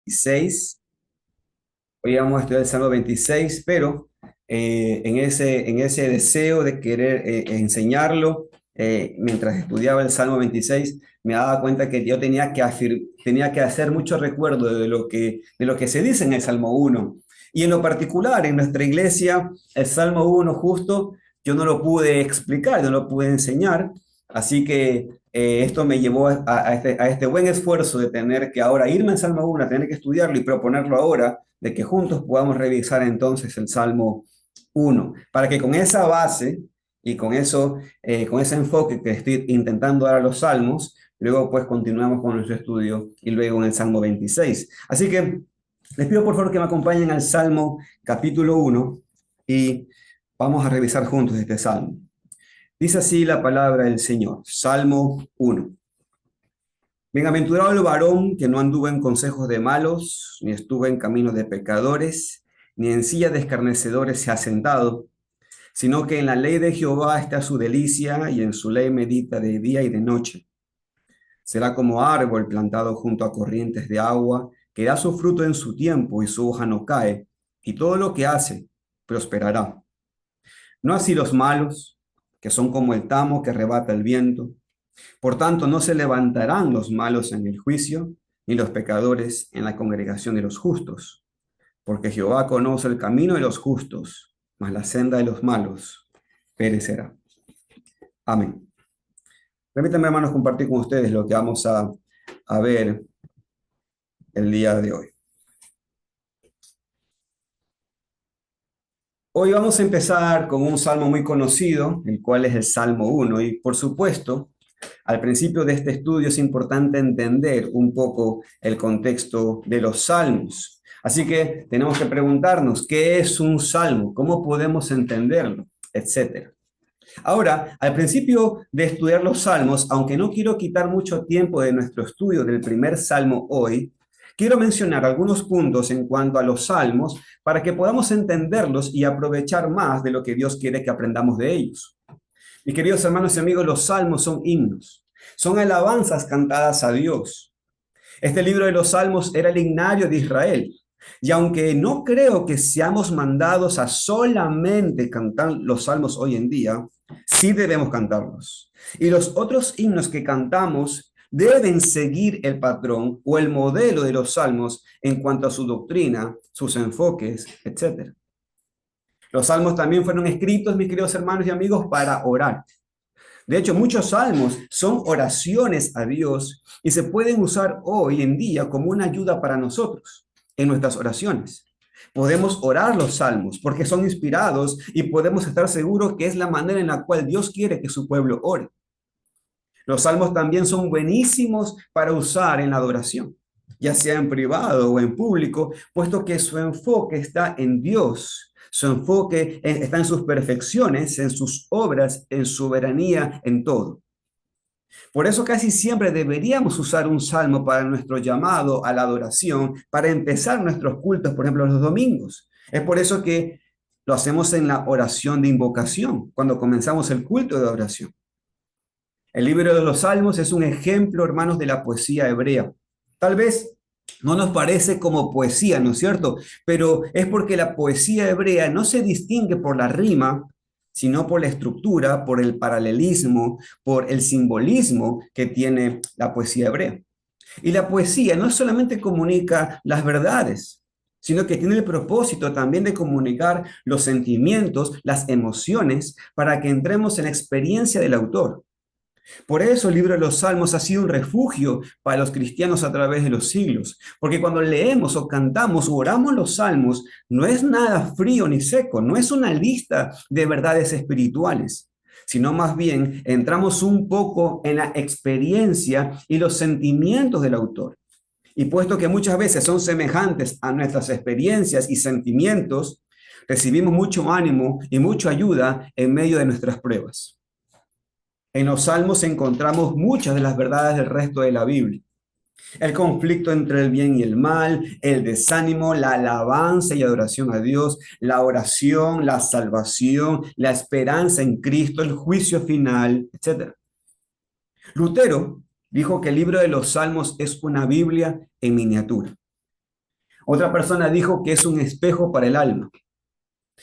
26. Hoy vamos a estudiar el Salmo 26, pero en ese deseo de querer enseñarlo, mientras estudiaba el Salmo 26, me daba cuenta que yo tenía que hacer mucho recuerdo de lo que se dice en el Salmo 1. Y en lo particular, en nuestra iglesia, el Salmo 1 justo, yo no lo pude explicar, no lo pude enseñar, así que esto me llevó a este buen esfuerzo de tener que ahora irme al Salmo 1, a tener que estudiarlo y proponerlo ahora, de que juntos podamos revisar entonces el Salmo 1, para que con esa base y con eso, con ese enfoque que estoy intentando dar a los salmos, luego pues continuamos con nuestro estudio y luego en el Salmo 26. Así que les pido por favor que me acompañen al Salmo capítulo 1 y vamos a revisar juntos este Salmo. Dice así la palabra del Señor, Salmo 1. Bienaventurado el varón que no anduvo en consejos de malos, ni estuvo en caminos de pecadores, ni en silla de escarnecedores se ha sentado, sino que en la ley de Jehová está su delicia, y en su ley medita de día y de noche. Será como árbol plantado junto a corrientes de agua, que da su fruto en su tiempo y su hoja no cae, y todo lo que hace prosperará. No así los malos, que son como el tamo que arrebata el viento. Por tanto, no se levantarán los malos en el juicio, ni los pecadores en la congregación de los justos, porque Jehová conoce el camino de los justos, mas la senda de los malos perecerá. Amén. Permítanme, hermanos, compartir con ustedes lo que vamos a ver el día de hoy. Hoy vamos a empezar con un salmo muy conocido, el cual es el Salmo 1, y por supuesto, al principio de este estudio es importante entender un poco el contexto de los salmos. Así que tenemos que preguntarnos, ¿qué es un salmo? ¿Cómo podemos entenderlo? Etcétera. Ahora, al principio de estudiar los salmos, aunque no quiero quitar mucho tiempo de nuestro estudio del primer salmo hoy, quiero mencionar algunos puntos en cuanto a los salmos para que podamos entenderlos y aprovechar más de lo que Dios quiere que aprendamos de ellos. Mis queridos hermanos y amigos, los salmos son himnos, son alabanzas cantadas a Dios. Este libro de los salmos era el himnario de Israel. Y aunque no creo que seamos mandados a solamente cantar los salmos hoy en día, sí debemos cantarlos. Y los otros himnos que cantamos deben seguir el patrón o el modelo de los salmos en cuanto a su doctrina, sus enfoques, etc. Los salmos también fueron escritos, mis queridos hermanos y amigos, para orar. De hecho, muchos salmos son oraciones a Dios y se pueden usar hoy en día como una ayuda para nosotros en nuestras oraciones. Podemos orar los salmos porque son inspirados y podemos estar seguros que es la manera en la cual Dios quiere que su pueblo ore. Los salmos también son buenísimos para usar en la adoración, ya sea en privado o en público, puesto que su enfoque está en Dios. Su enfoque está en sus perfecciones, en sus obras, en soberanía, en todo. Por eso casi siempre deberíamos usar un salmo para nuestro llamado a la adoración, para empezar nuestros cultos, por ejemplo, los domingos. Es por eso que lo hacemos en la oración de invocación, cuando comenzamos el culto de adoración. El libro de los Salmos es un ejemplo, hermanos, de la poesía hebrea. Tal vez no nos parece como poesía, ¿no es cierto? Pero es porque la poesía hebrea no se distingue por la rima, sino por la estructura, por el paralelismo, por el simbolismo que tiene la poesía hebrea. Y la poesía no solamente comunica las verdades, sino que tiene el propósito también de comunicar los sentimientos, las emociones, para que entremos en la experiencia del autor. Por eso el libro de los Salmos ha sido un refugio para los cristianos a través de los siglos, porque cuando leemos o cantamos o oramos los Salmos, no es nada frío ni seco, no es una lista de verdades espirituales, sino más bien entramos un poco en la experiencia y los sentimientos del autor. Y puesto que muchas veces son semejantes a nuestras experiencias y sentimientos, recibimos mucho ánimo y mucha ayuda en medio de nuestras pruebas. En los salmos encontramos muchas de las verdades del resto de la Biblia. El conflicto entre el bien y el mal, el desánimo, la alabanza y adoración a Dios, la oración, la salvación, la esperanza en Cristo, el juicio final, etc. Lutero dijo que el libro de los salmos es una Biblia en miniatura. Otra persona dijo que es un espejo para el alma.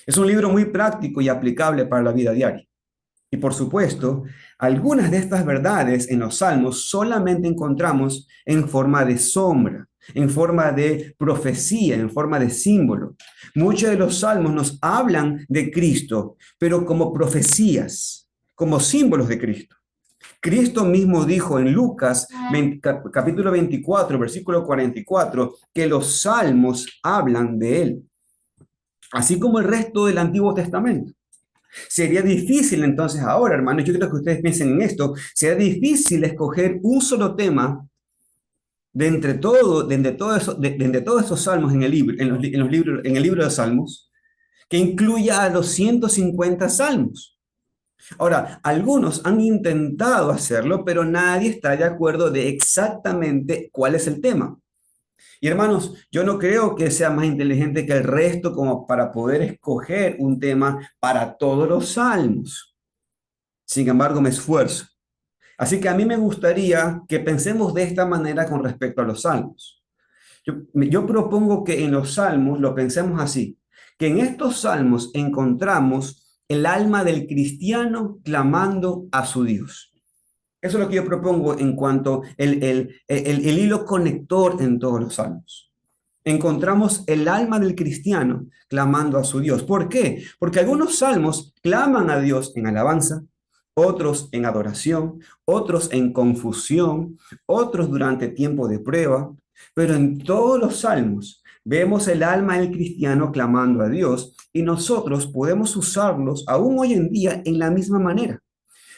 Es un libro muy práctico y aplicable para la vida diaria. Y por supuesto, algunas de estas verdades en los salmos solamente encontramos en forma de sombra, en forma de profecía, en forma de símbolo. Muchos de los salmos nos hablan de Cristo, pero como profecías, como símbolos de Cristo. Cristo mismo dijo en Lucas capítulo 24, versículo 44, que los salmos hablan de él, así como el resto del Antiguo Testamento. Sería difícil entonces ahora, hermanos, yo creo que ustedes piensen en esto, sería difícil escoger un solo tema de entre todos esos salmos en el libro, en los libros, en el libro de Salmos, que incluya a los 150 salmos. Ahora, algunos han intentado hacerlo, pero nadie está de acuerdo de exactamente cuál es el tema. Y hermanos, yo no creo que sea más inteligente que el resto como para poder escoger un tema para todos los salmos. Sin embargo, me esfuerzo. Así que a mí me gustaría que pensemos de esta manera con respecto a los salmos. Yo propongo que en los salmos lo pensemos así, que en estos salmos encontramos el alma del cristiano clamando a su Dios. Eso es lo que yo propongo en cuanto el hilo conector en todos los salmos. Encontramos el alma del cristiano clamando a su Dios. ¿Por qué? Porque algunos salmos claman a Dios en alabanza, otros en adoración, otros en confusión, otros durante tiempo de prueba, pero en todos los salmos vemos el alma del cristiano clamando a Dios y nosotros podemos usarlos aún hoy en día en la misma manera.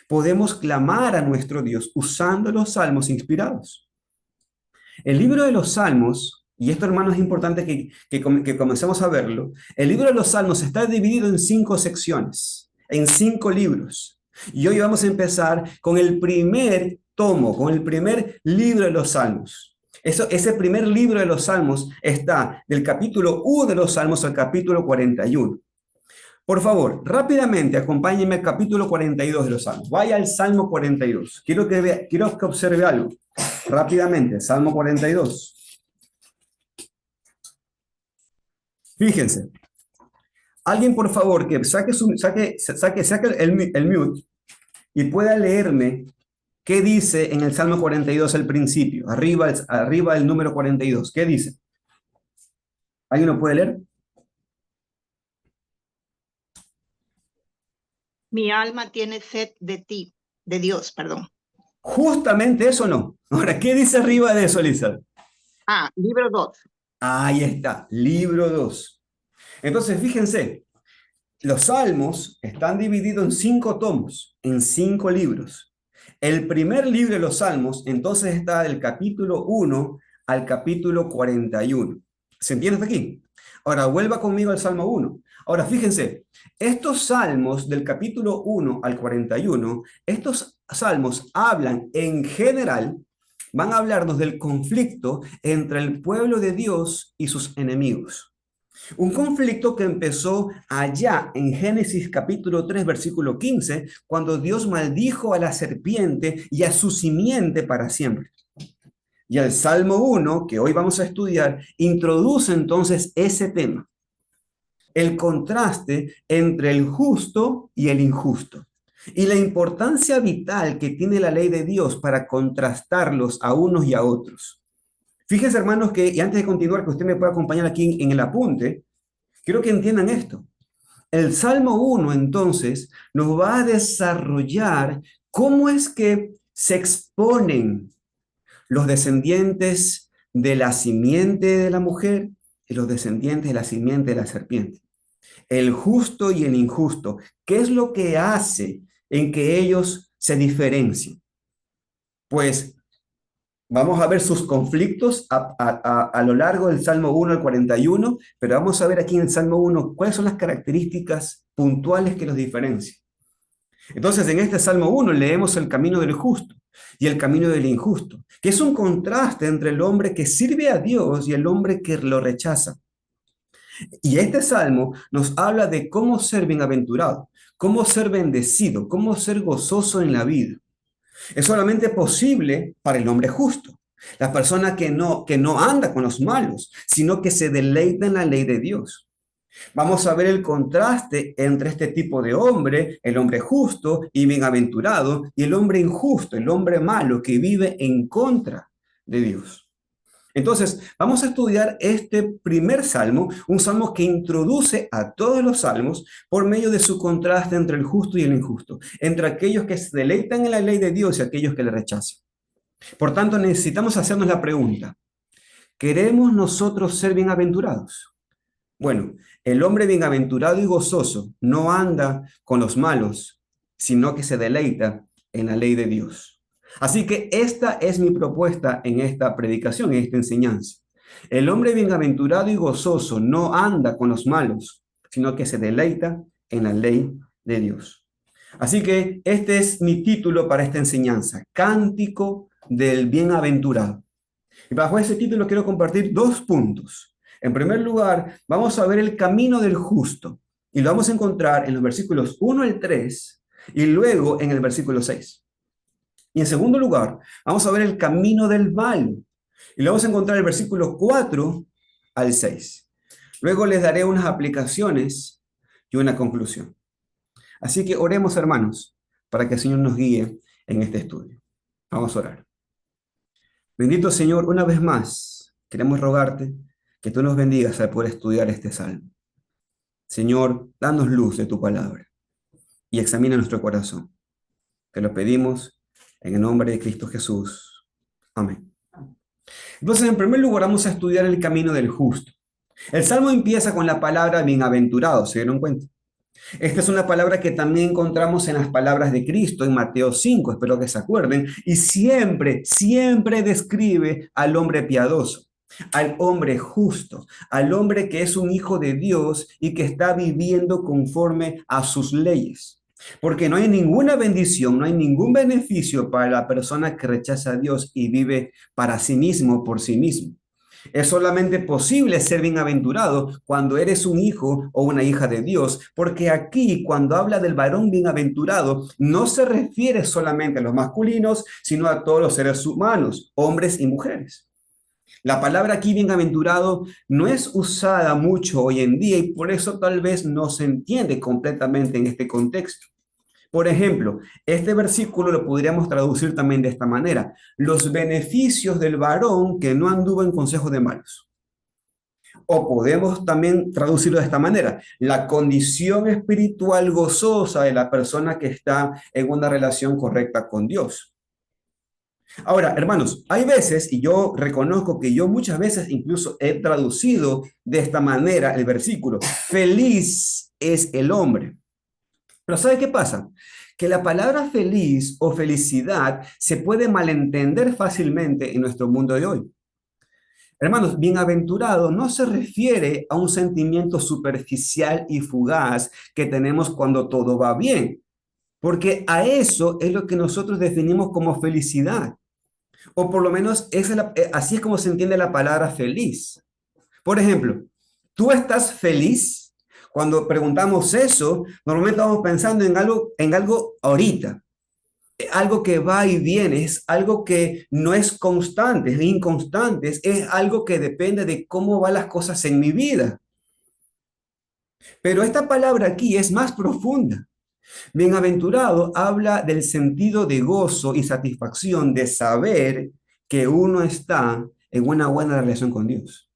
Podemos clamar a nuestro Dios usando los salmos inspirados. El libro de los salmos, y esto hermano es importante que comencemos a verlo, el libro de los salmos está dividido en 5 secciones, en 5 libros. Y hoy vamos a empezar con el primer tomo, con el primer libro de los salmos. Ese primer libro de los salmos está del capítulo 1 de los salmos al capítulo 41. Por favor, rápidamente acompáñenme al capítulo 42 de los Salmos. Vaya al Salmo 42. Quiero que observe algo. Rápidamente, Salmo 42. Fíjense. Alguien, por favor, que saque el mute y pueda leerme qué dice en el Salmo 42 al principio. Arriba el número 42. ¿Qué dice? ¿Alguien lo puede leer? Mi alma tiene sed de ti, de Dios, perdón. Justamente eso no. Ahora, ¿qué dice arriba de eso, Lisa? Libro 2. Ahí está, libro 2. Entonces, fíjense, los salmos están divididos en 5 tomos, en 5 libros. El primer libro de los salmos, entonces, está del capítulo 1 al capítulo 41. ¿Se entiende hasta aquí? Ahora, vuelva conmigo al Salmo 1. Ahora, fíjense, estos salmos del capítulo 1 al 41, estos salmos hablan en general, van a hablarnos del conflicto entre el pueblo de Dios y sus enemigos. Un conflicto que empezó allá en Génesis capítulo 3, versículo 15, cuando Dios maldijo a la serpiente y a su simiente para siempre. Y el Salmo 1, que hoy vamos a estudiar, introduce entonces ese tema, el contraste entre el justo y el injusto, y la importancia vital que tiene la ley de Dios para contrastarlos a unos y a otros. Fíjense, hermanos, y antes de continuar, que usted me pueda acompañar aquí en el apunte, quiero que entiendan esto. El Salmo 1, entonces, nos va a desarrollar cómo es que se exponen los descendientes de la simiente de la mujer y los descendientes de la simiente de la serpiente. El justo y el injusto. ¿Qué es lo que hace en que ellos se diferencien? Pues vamos a ver sus conflictos a lo largo del Salmo 1 al 41, pero vamos a ver aquí en el Salmo 1 cuáles son las características puntuales que los diferencian. Entonces, en este Salmo 1 leemos el camino del justo y el camino del injusto, que es un contraste entre el hombre que sirve a Dios y el hombre que lo rechaza. Y este salmo nos habla de cómo ser bienaventurado, cómo ser bendecido, cómo ser gozoso en la vida. Es solamente posible para el hombre justo. La persona que no anda con los malos, sino que se deleita en la ley de Dios. Vamos a ver el contraste entre este tipo de hombre, el hombre justo y bienaventurado, y el hombre injusto, el hombre malo que vive en contra de Dios. Entonces, vamos a estudiar este primer salmo, un salmo que introduce a todos los salmos por medio de su contraste entre el justo y el injusto, entre aquellos que se deleitan en la ley de Dios y aquellos que le rechazan. Por tanto, necesitamos hacernos la pregunta, ¿queremos nosotros ser bienaventurados? Bueno, el hombre bienaventurado y gozoso no anda con los malos, sino que se deleita en la ley de Dios. Así que esta es mi propuesta en esta predicación, en esta enseñanza. El hombre bienaventurado y gozoso no anda con los malos, sino que se deleita en la ley de Dios. Así que este es mi título para esta enseñanza, Cántico del Bienaventurado. Y bajo ese título quiero compartir 2 puntos. En primer lugar, vamos a ver el camino del justo y lo vamos a encontrar en los versículos 1 al 3 y luego en el versículo 6. Y en segundo lugar, vamos a ver el camino del malo y lo vamos a encontrar en el versículo 4 al 6. Luego les daré unas aplicaciones y una conclusión. Así que oremos, hermanos, para que el Señor nos guíe en este estudio. Vamos a orar. Bendito Señor, una vez más, queremos rogarte que tú nos bendigas al poder estudiar este salmo. Señor, danos luz de tu palabra y examina nuestro corazón. Te lo pedimos en el nombre de Cristo Jesús. Amén. Entonces, en primer lugar, vamos a estudiar el camino del justo. El salmo empieza con la palabra bienaventurado, ¿se dieron cuenta? Esta es una palabra que también encontramos en las palabras de Cristo en Mateo 5, espero que se acuerden, y siempre, siempre describe al hombre piadoso, al hombre justo, al hombre que es un hijo de Dios y que está viviendo conforme a sus leyes. Porque no hay ninguna bendición, no hay ningún beneficio para la persona que rechaza a Dios y vive para sí mismo, por sí mismo. Es solamente posible ser bienaventurado cuando eres un hijo o una hija de Dios, porque aquí cuando habla del varón bienaventurado no se refiere solamente a los masculinos, sino a todos los seres humanos, hombres y mujeres. La palabra aquí bienaventurado no es usada mucho hoy en día y por eso tal vez no se entiende completamente en este contexto. Por ejemplo, este versículo lo podríamos traducir también de esta manera: los beneficios del varón que no anduvo en consejo de malos. O podemos también traducirlo de esta manera: la condición espiritual gozosa de la persona que está en una relación correcta con Dios. Ahora, hermanos, hay veces, y yo reconozco que yo muchas veces incluso he traducido de esta manera el versículo: feliz es el hombre. Pero ¿sabe qué pasa? Que la palabra feliz o felicidad se puede malentender fácilmente en nuestro mundo de hoy. Hermanos, bienaventurado no se refiere a un sentimiento superficial y fugaz que tenemos cuando todo va bien, porque a eso es lo que nosotros definimos como felicidad, o por lo menos así es como se entiende la palabra feliz. Por ejemplo, ¿tú estás feliz? Cuando preguntamos eso, normalmente estamos pensando en algo ahorita, algo que va y viene, es algo que no es constante, es inconstante, es algo que depende de cómo van las cosas en mi vida. Pero esta palabra aquí es más profunda. Bienaventurado habla del sentido de gozo y satisfacción de saber que uno está en una buena relación con Dios.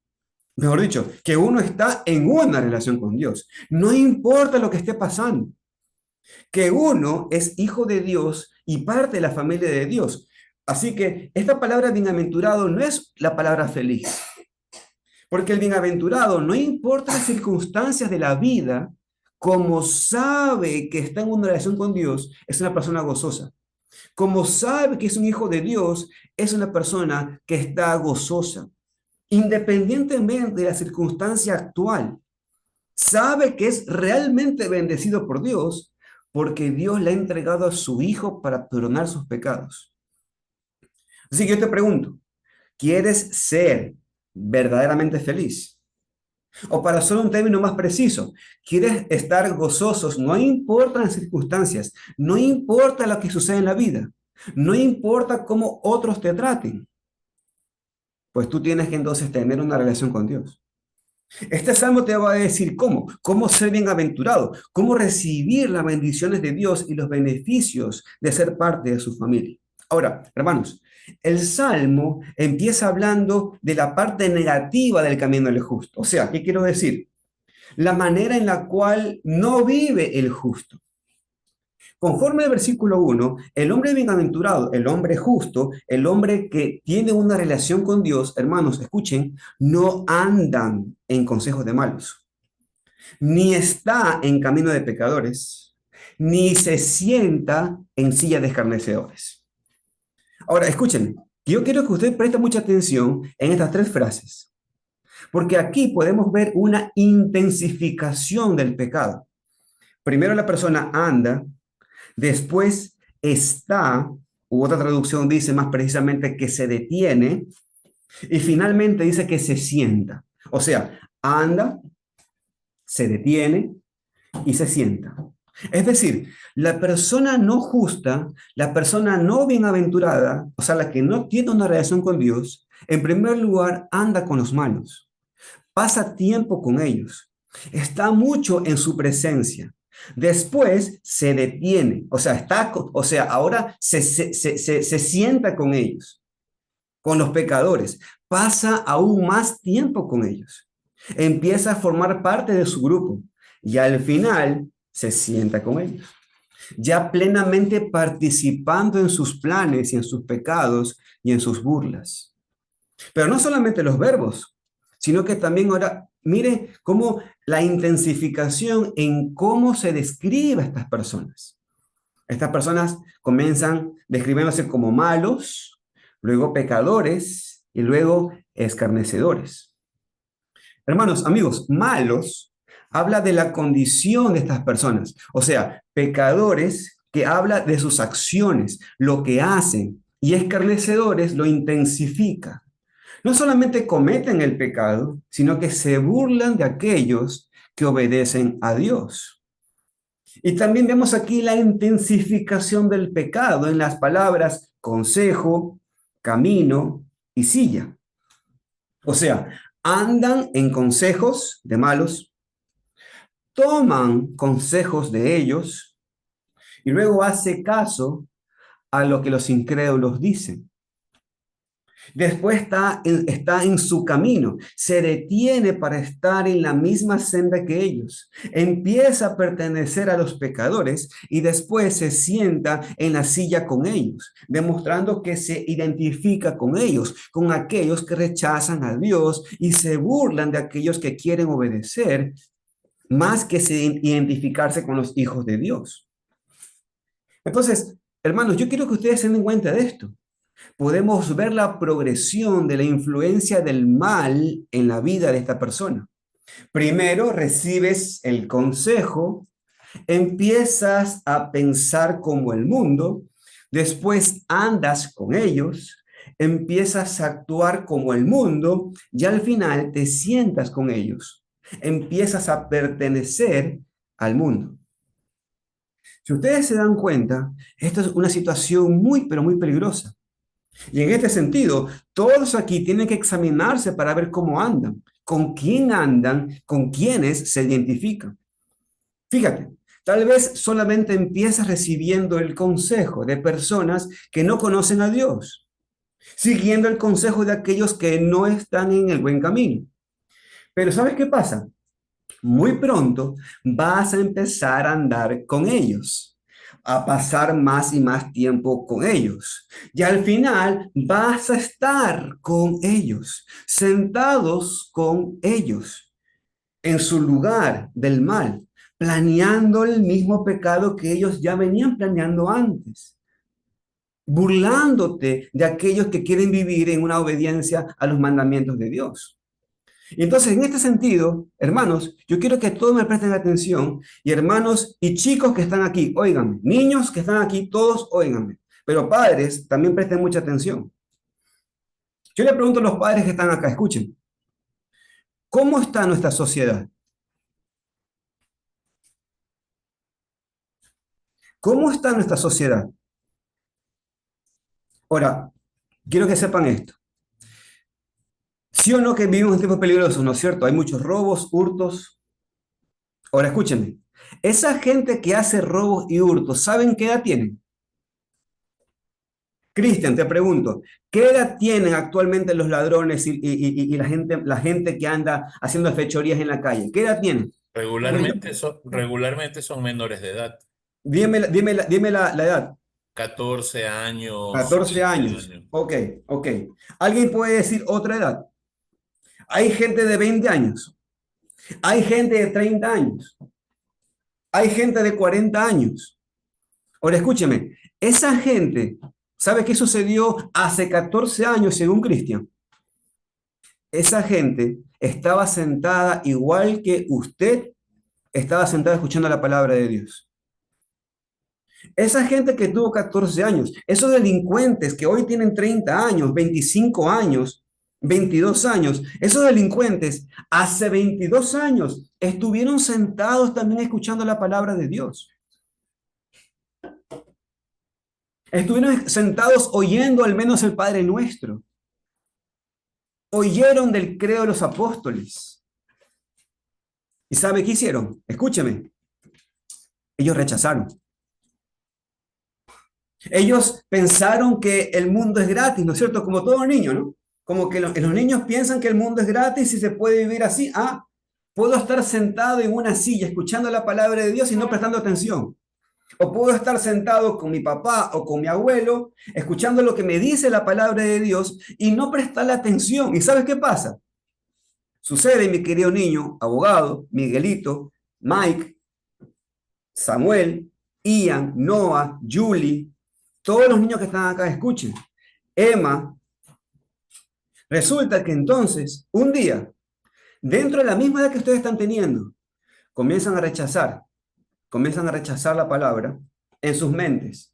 Mejor dicho, que uno está en una relación con Dios. No importa lo que esté pasando. Que uno es hijo de Dios y parte de la familia de Dios. Así que esta palabra bienaventurado no es la palabra feliz. Porque el bienaventurado, no importa las circunstancias de la vida, como sabe que está en una relación con Dios, es una persona gozosa. Como sabe que es un hijo de Dios, es una persona que está gozosa. Independientemente de la circunstancia actual, sabe que es realmente bendecido por Dios porque Dios le ha entregado a su Hijo para perdonar sus pecados. Así que yo te pregunto, ¿quieres ser verdaderamente feliz? O para usar un término más preciso, ¿quieres estar gozosos? No importa las circunstancias, no importa lo que sucede en la vida, no importa cómo otros te traten. pues tú tienes que entonces tener una relación con Dios. Este salmo te va a decir cómo ser bienaventurado, cómo recibir las bendiciones de Dios y los beneficios de ser parte de su familia. Ahora, hermanos, el salmo empieza hablando de la parte negativa del camino del justo. O sea, ¿qué quiero decir? La manera en la cual no vive el justo. Conforme al versículo 1, el hombre bienaventurado, el hombre justo, el hombre que tiene una relación con Dios, hermanos, escuchen, no andan en consejos de malos, ni está en camino de pecadores, ni se sienta en silla de escarnecedores. Ahora, escuchen, yo quiero que usted preste mucha atención en estas tres frases, porque aquí podemos ver una intensificación del pecado. Primero la persona anda. Después está, u otra traducción dice más precisamente que se detiene, y finalmente dice que se sienta. O sea, anda, se detiene y se sienta. Es decir, la persona no justa, la persona no bienaventurada, o sea, la que no tiene una relación con Dios, en primer lugar anda con los malos, pasa tiempo con ellos, está mucho en su presencia. Después se detiene, o sea, ahora se sienta con ellos, con los pecadores, pasa aún más tiempo con ellos, empieza a formar parte de su grupo y al final se sienta con ellos, ya plenamente participando en sus planes y en sus pecados y en sus burlas. Pero no solamente los verbos, sino que también ahora, mire cómo la intensificación en cómo se describe a estas personas. Estas personas comienzan describiéndose como malos, luego pecadores y luego escarnecedores. Hermanos, amigos, malos habla de la condición de estas personas, o sea, pecadores que habla de sus acciones, lo que hacen, y escarnecedores lo intensifica. No solamente cometen el pecado, sino que se burlan de aquellos que obedecen a Dios. Y también vemos aquí la intensificación del pecado en las palabras consejo, camino y silla. O sea, andan en consejos de malos, toman consejos de ellos y luego hace caso a lo que los incrédulos dicen. Después está en su camino, se detiene para estar en la misma senda que ellos, empieza a pertenecer a los pecadores y después se sienta en la silla con ellos, demostrando que se identifica con ellos, con aquellos que rechazan a Dios y se burlan de aquellos que quieren obedecer, más que identificarse con los hijos de Dios. Entonces, hermanos, yo quiero que ustedes se den cuenta de esto. Podemos ver la progresión de la influencia del mal en la vida de esta persona. Primero recibes el consejo, empiezas a pensar como el mundo, después andas con ellos, empiezas a actuar como el mundo y al final te sientas con ellos, empiezas a pertenecer al mundo. Si ustedes se dan cuenta, esto es una situación muy, pero muy peligrosa. Y en este sentido, todos aquí tienen que examinarse para ver cómo andan, con quién andan, con quiénes se identifican. Fíjate, tal vez solamente empiezas recibiendo el consejo de personas que no conocen a Dios, siguiendo el consejo de aquellos que no están en el buen camino. Pero ¿sabes qué pasa? Muy pronto vas a empezar a andar con ellos, a pasar más y más tiempo con ellos. Y al final vas a estar con ellos, sentados con ellos, en su lugar del mal, planeando el mismo pecado que ellos ya venían planeando antes, burlándote de aquellos que quieren vivir en una obediencia a los mandamientos de Dios. Y entonces, en este sentido, hermanos, yo quiero que todos me presten atención y hermanos y chicos que están aquí, óiganme, niños que están aquí, todos óiganme, pero padres también presten mucha atención. Yo le pregunto a los padres que están acá, escuchen, ¿cómo está nuestra sociedad? ¿Cómo está nuestra sociedad? Ahora, quiero que sepan esto. ¿Sí o no que vivimos en tiempos peligrosos, no es cierto? Hay muchos robos, hurtos. Ahora escúchenme. Esa gente que hace robos y hurtos, ¿saben qué edad tienen? Cristian, te pregunto, ¿qué edad tienen actualmente los ladrones y la gente que anda haciendo fechorías en la calle? ¿Qué edad tienen? Regularmente son menores de edad, Dime la edad. 14 años, 14 15 años. años. Ok, ok. ¿Alguien puede decir otra edad? Hay gente de 20 años. Hay gente de 30 años. Hay gente de 40 años. Ahora escúcheme, esa gente, ¿sabe qué sucedió hace 14 años según Cristian? Esa gente estaba sentada igual que usted estaba sentada escuchando la palabra de Dios. Esa gente que tuvo 14 años, esos delincuentes que hoy tienen 30 años, 25 años, 22 años, esos delincuentes hace 22 años estuvieron sentados también escuchando la palabra de Dios. Estuvieron sentados oyendo al menos el Padre Nuestro. Oyeron del credo de los apóstoles. ¿Y sabe qué hicieron? Escúcheme. Ellos rechazaron. Ellos pensaron que el mundo es gratis, ¿no es cierto? Como todo niño, ¿no? Como que los niños piensan que el mundo es gratis y se puede vivir así. Ah, puedo estar sentado en una silla escuchando la palabra de Dios y no prestando atención. O puedo estar sentado con mi papá o con mi abuelo escuchando lo que me dice la palabra de Dios y no prestarle atención. ¿Y sabes qué pasa? Sucede, mi querido niño, abogado, Miguelito, Mike, Samuel, Ian, Noah, Julie, todos los niños que están acá, escuchen. Emma, resulta que entonces, un día, dentro de la misma edad que ustedes están teniendo, comienzan a rechazar la palabra en sus mentes,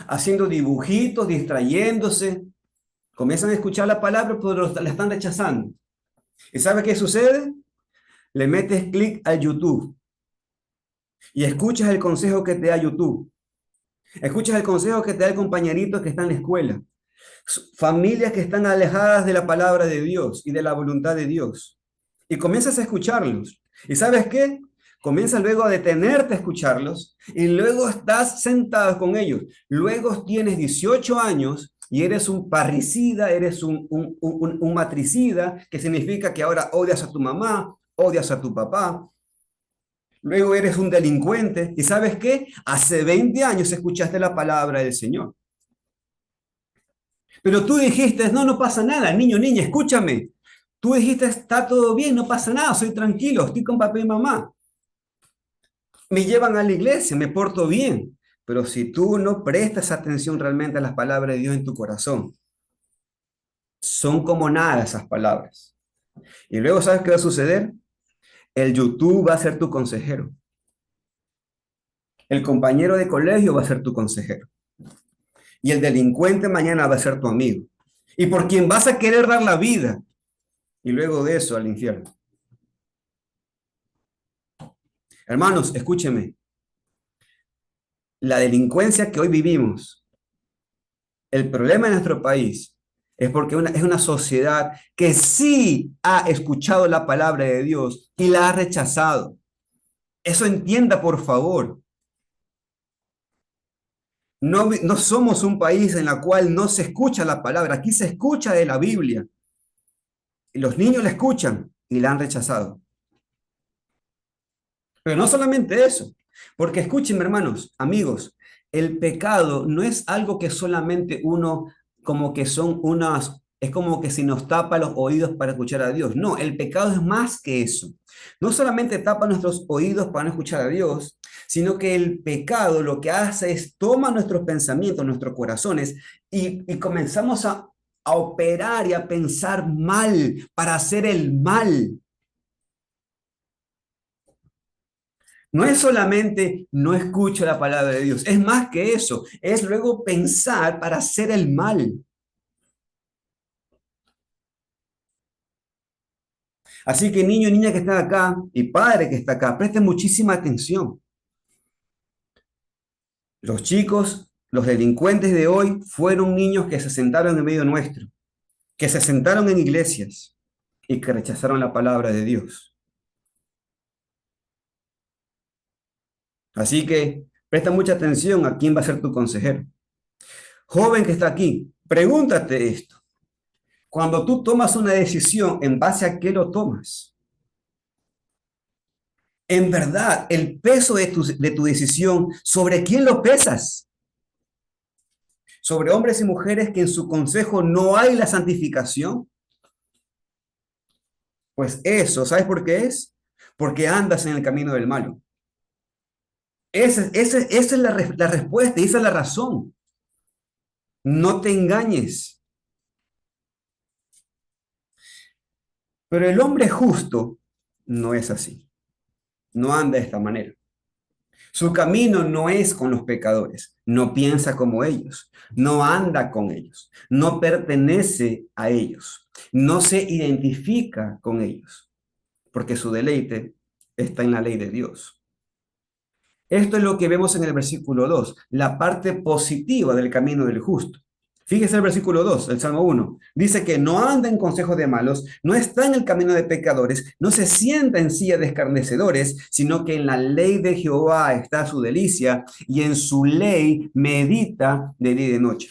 haciendo dibujitos, distrayéndose, comienzan a escuchar la palabra, pero la están rechazando. ¿Y sabe qué sucede? Le metes clic al YouTube y escuchas el consejo que te da YouTube. Escuchas el consejo que te da el compañerito que está en la escuela. Familias que están alejadas de la palabra de Dios y de la voluntad de Dios. Y comienzas a escucharlos. ¿Y sabes qué? Comienzas luego a detenerte a escucharlos y luego estás sentado con ellos. Luego tienes 18 años y eres un parricida, eres un matricida, que significa que ahora odias a tu mamá, odias a tu papá. Luego eres un delincuente. ¿Y sabes qué? Hace 20 años escuchaste la palabra del Señor. Pero tú dijiste, no, no pasa nada, niño, niña, escúchame. Tú dijiste, está todo bien, no pasa nada, soy tranquilo, estoy con papá y mamá. Me llevan a la iglesia, me porto bien. Pero si tú no prestas atención realmente a las palabras de Dios en tu corazón, son como nada esas palabras. Y luego, ¿sabes qué va a suceder? El YouTube va a ser tu consejero. El compañero de colegio va a ser tu consejero. Y el delincuente mañana va a ser tu amigo. Y por quien vas a querer dar la vida. Y luego de eso al infierno. Hermanos, escúcheme. La delincuencia que hoy vivimos, el problema en nuestro país, es porque es una sociedad que sí ha escuchado la palabra de Dios y la ha rechazado. Eso entienda, por favor. No, no somos un país en el cual no se escucha la palabra. Aquí se escucha de la Biblia. Y los niños la escuchan y la han rechazado. Pero no solamente eso, porque escúchenme, hermanos, amigos, el pecado no es algo que solamente uno, como que son unas, es como que si nos tapa los oídos para escuchar a Dios. No, el pecado es más que eso. No solamente tapa nuestros oídos para no escuchar a Dios, sino que el pecado lo que hace es toma nuestros pensamientos, nuestros corazones y comenzamos a operar y a pensar mal para hacer el mal. No es solamente no escucho la palabra de Dios, es más que eso, es luego pensar para hacer el mal. Así que niño y niña que están acá y padre que está acá, presten muchísima atención. Los chicos, los delincuentes de hoy fueron niños que se sentaron en medio nuestro, que se sentaron en iglesias, y que rechazaron la palabra de Dios. Así que presta mucha atención a quién va a ser tu consejero. Joven que está aquí, pregúntate esto. Cuando tú tomas una decisión, ¿en base a qué lo tomas? En verdad, el peso de tu decisión, ¿sobre quién lo pesas? ¿Sobre hombres y mujeres que en su consejo no hay la santificación? Pues eso, ¿sabes por qué es? Porque andas en el camino del malo. Esa es la respuesta y esa es la razón. No te engañes. Pero el hombre justo no es así. No anda de esta manera. Su camino no es con los pecadores. No piensa como ellos. No anda con ellos. No pertenece a ellos. No se identifica con ellos. Porque su deleite está en la ley de Dios. Esto es lo que vemos en el versículo 2, la parte positiva del camino del justo. Fíjese el versículo 2, el Salmo 1. Dice que no anda en consejo de malos, no está en el camino de pecadores, no se sienta en silla de escarnecedores, sino que en la ley de Jehová está su delicia y en su ley medita de día y de noche.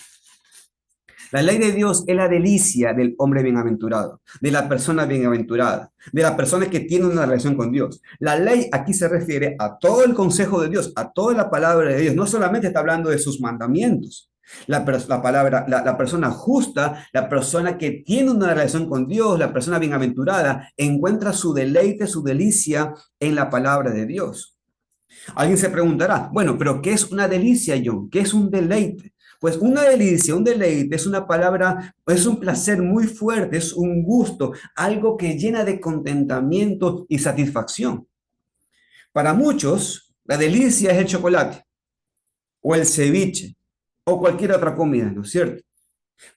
La ley de Dios es la delicia del hombre bienaventurado, de la persona bienaventurada, de la persona que tiene una relación con Dios. La ley aquí se refiere a todo el consejo de Dios, a toda la palabra de Dios. No solamente está hablando de sus mandamientos. La persona justa, la persona que tiene una relación con Dios, la persona bienaventurada, encuentra su deleite, su delicia en la palabra de Dios. Alguien se preguntará, bueno, pero ¿qué es una delicia, John? ¿Qué es un deleite? Pues una delicia, un deleite es una palabra, es un placer muy fuerte, es un gusto, algo que llena de contentamiento y satisfacción. Para muchos, la delicia es el chocolate o el ceviche o cualquier otra comida, ¿no es cierto?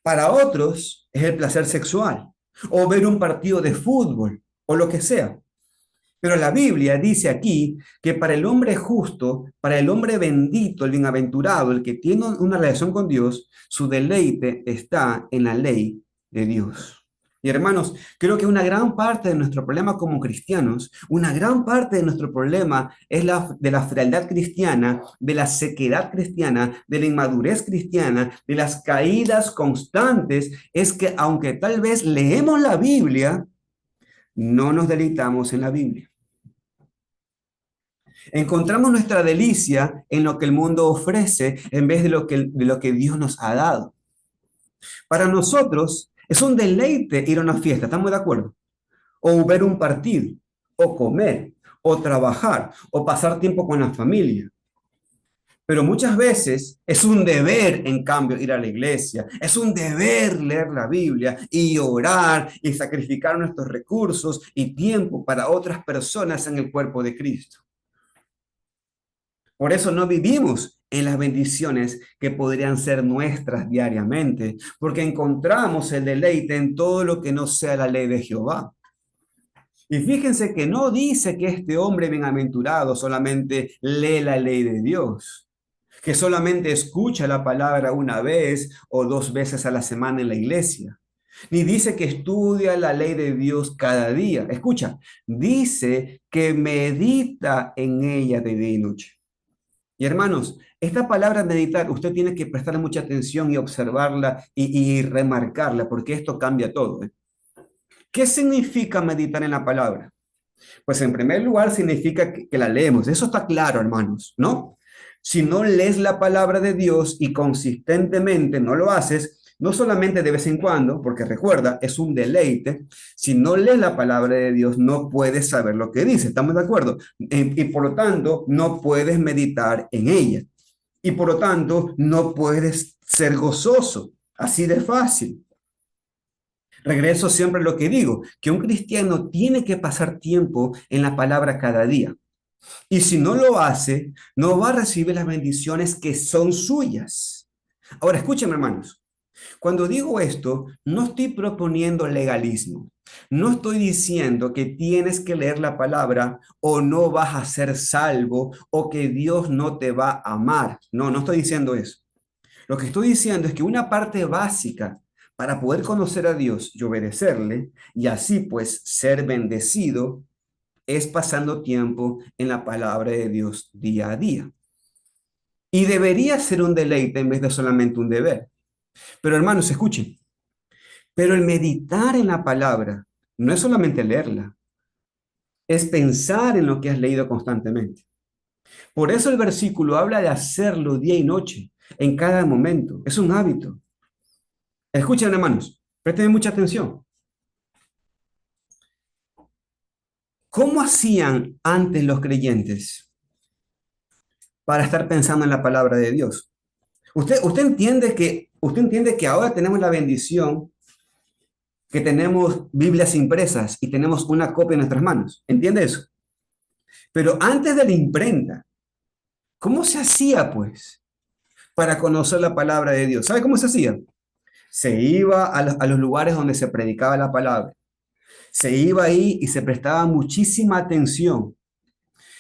Para otros es el placer sexual o ver un partido de fútbol o lo que sea. Pero la Biblia dice aquí que para el hombre justo, para el hombre bendito, el bienaventurado, el que tiene una relación con Dios, su deleite está en la ley de Dios. Y hermanos, creo que una gran parte de nuestro problema como cristianos, una gran parte de nuestro problema es de la frialdad cristiana, de la sequedad cristiana, de la inmadurez cristiana, de las caídas constantes, es que aunque tal vez leemos la Biblia, no nos deleitamos en la Biblia. Encontramos nuestra delicia en lo que el mundo ofrece en vez de lo que Dios nos ha dado. Para nosotros es un deleite ir a una fiesta, ¿estamos de acuerdo? O ver un partido, o comer, o trabajar, o pasar tiempo con la familia. Pero muchas veces es un deber, en cambio, ir a la iglesia. Es un deber leer la Biblia y orar y sacrificar nuestros recursos y tiempo para otras personas en el cuerpo de Cristo. Por eso no vivimos en las bendiciones que podrían ser nuestras diariamente, porque encontramos el deleite en todo lo que no sea la ley de Jehová. Y fíjense que no dice que este hombre bienaventurado solamente lee la ley de Dios, que solamente escucha la palabra una vez o dos veces a la semana en la iglesia. Ni dice que estudia la ley de Dios cada día. Escucha, dice que medita en ella de día y noche. Y hermanos, esta palabra meditar, usted tiene que prestarle mucha atención y observarla y remarcarla, porque esto cambia todo, ¿eh? ¿Qué significa meditar en la palabra? Pues en primer lugar significa que la leemos. Eso está claro, hermanos, ¿no? Si no lees la palabra de Dios y consistentemente no lo haces, no solamente de vez en cuando, porque recuerda, es un deleite. Si no lees la palabra de Dios, no puedes saber lo que dice. ¿Estamos de acuerdo? Y por lo tanto, no puedes meditar en ella. Y por lo tanto, no puedes ser gozoso. Así de fácil. Regreso siempre a lo que digo, que un cristiano tiene que pasar tiempo en la palabra cada día. Y si no lo hace, no va a recibir las bendiciones que son suyas. Ahora, escúchenme, hermanos. Cuando digo esto, no estoy proponiendo legalismo. No estoy diciendo que tienes que leer la palabra o no vas a ser salvo o que Dios no te va a amar. No, no estoy diciendo eso. Lo que estoy diciendo es que una parte básica para poder conocer a Dios y obedecerle, y así pues ser bendecido, es pasando tiempo en la palabra de Dios día a día. Y debería ser un deleite en vez de solamente un deber. Pero hermanos, escuchen, pero el meditar en la palabra no es solamente leerla, es pensar en lo que has leído constantemente. Por eso el versículo habla de hacerlo día y noche, en cada momento. Es un hábito. Escuchen, hermanos, presten mucha atención. ¿Cómo hacían antes los creyentes para estar pensando en la palabra de Dios? Usted entiende que ahora tenemos la bendición que tenemos Biblias impresas y tenemos una copia en nuestras manos. ¿Entiende eso? Pero antes de la imprenta, ¿cómo se hacía, pues, para conocer la palabra de Dios? ¿Sabe cómo se hacía? Se iba a los lugares donde se predicaba la palabra. Se iba ahí y se prestaba muchísima atención.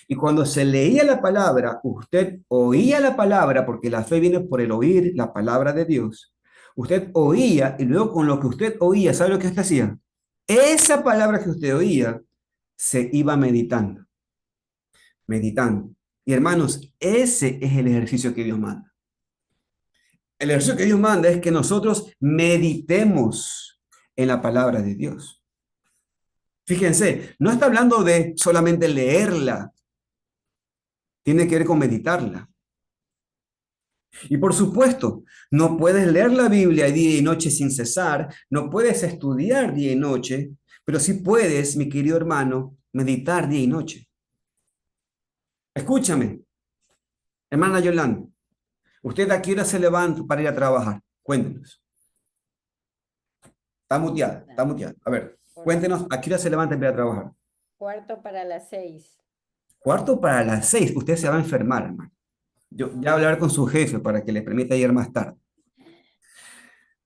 Y cuando se leía la palabra, usted oía la palabra, porque la fe viene por el oír la palabra de Dios. Usted oía y luego con lo que usted oía, ¿sabe lo que usted hacía? Esa palabra que usted oía se iba meditando, meditando. Y hermanos, ese es el ejercicio que Dios manda. El ejercicio que Dios manda es que nosotros meditemos en la palabra de Dios. Fíjense, no está hablando de solamente leerla, tiene que ver con meditarla. Y por supuesto, no puedes leer la Biblia día y noche sin cesar, no puedes estudiar día y noche, pero sí puedes, mi querido hermano, meditar día y noche. Escúchame, hermana Yolanda, ¿usted a qué hora se levanta para ir a trabajar? Cuéntenos. Está muteada, está muteada. A ver, cuéntenos, ¿a qué hora se levanta para ir a trabajar? 5:45. 5:45. Usted se va a enfermar, hermano. Yo voy a hablar con su jefe para que le permita ir más tarde.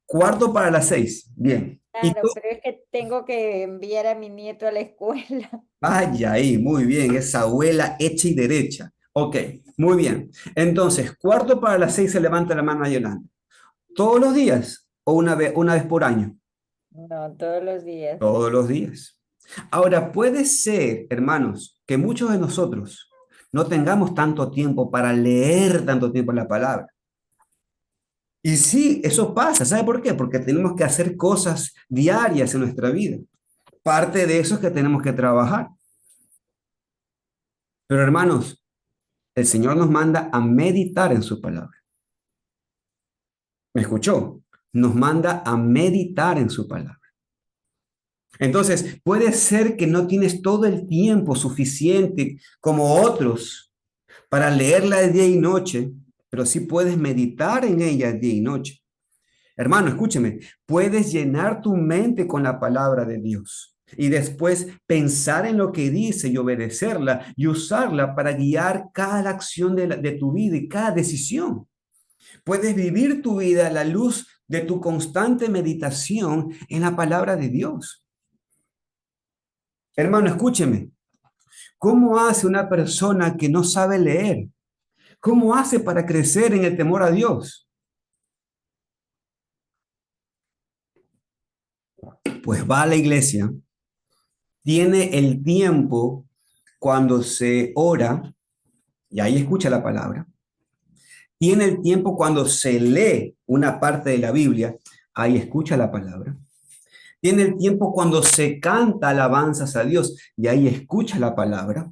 5:45. Bien. ¿Y Claro, tú? pero es que tengo que enviar a mi nieto a la escuela. Vaya ahí, muy bien, esa abuela hecha y derecha. Ok, muy bien. Entonces, 5:45 se levanta la mano a Yolanda. ¿Todos los días o una vez por año? No, todos los días. Todos los días. Ahora, puede ser, hermanos, que muchos de nosotros no tengamos tanto tiempo para leer tanto tiempo la palabra. Y sí, eso pasa. ¿Sabe por qué? Porque tenemos que hacer cosas diarias en nuestra vida. Parte de eso es que tenemos que trabajar. Pero hermanos, el Señor nos manda a meditar en su palabra. ¿Me escuchó? Nos manda a meditar en su palabra. Entonces, puede ser que no tienes todo el tiempo suficiente como otros para leerla de día y noche, pero sí puedes meditar en ella día y noche. Hermano, escúcheme, puedes llenar tu mente con la palabra de Dios y después pensar en lo que dice y obedecerla y usarla para guiar cada acción de tu vida y cada decisión. Puedes vivir tu vida a la luz de tu constante meditación en la palabra de Dios. Hermano, escúcheme. ¿Cómo hace una persona que no sabe leer? ¿Cómo hace para crecer en el temor a Dios? Pues va a la iglesia, tiene el tiempo cuando se ora, y ahí escucha la palabra, tiene el tiempo cuando se lee una parte de la Biblia, ahí escucha la palabra, tiene el tiempo cuando se canta alabanzas a Dios, y ahí escucha la palabra,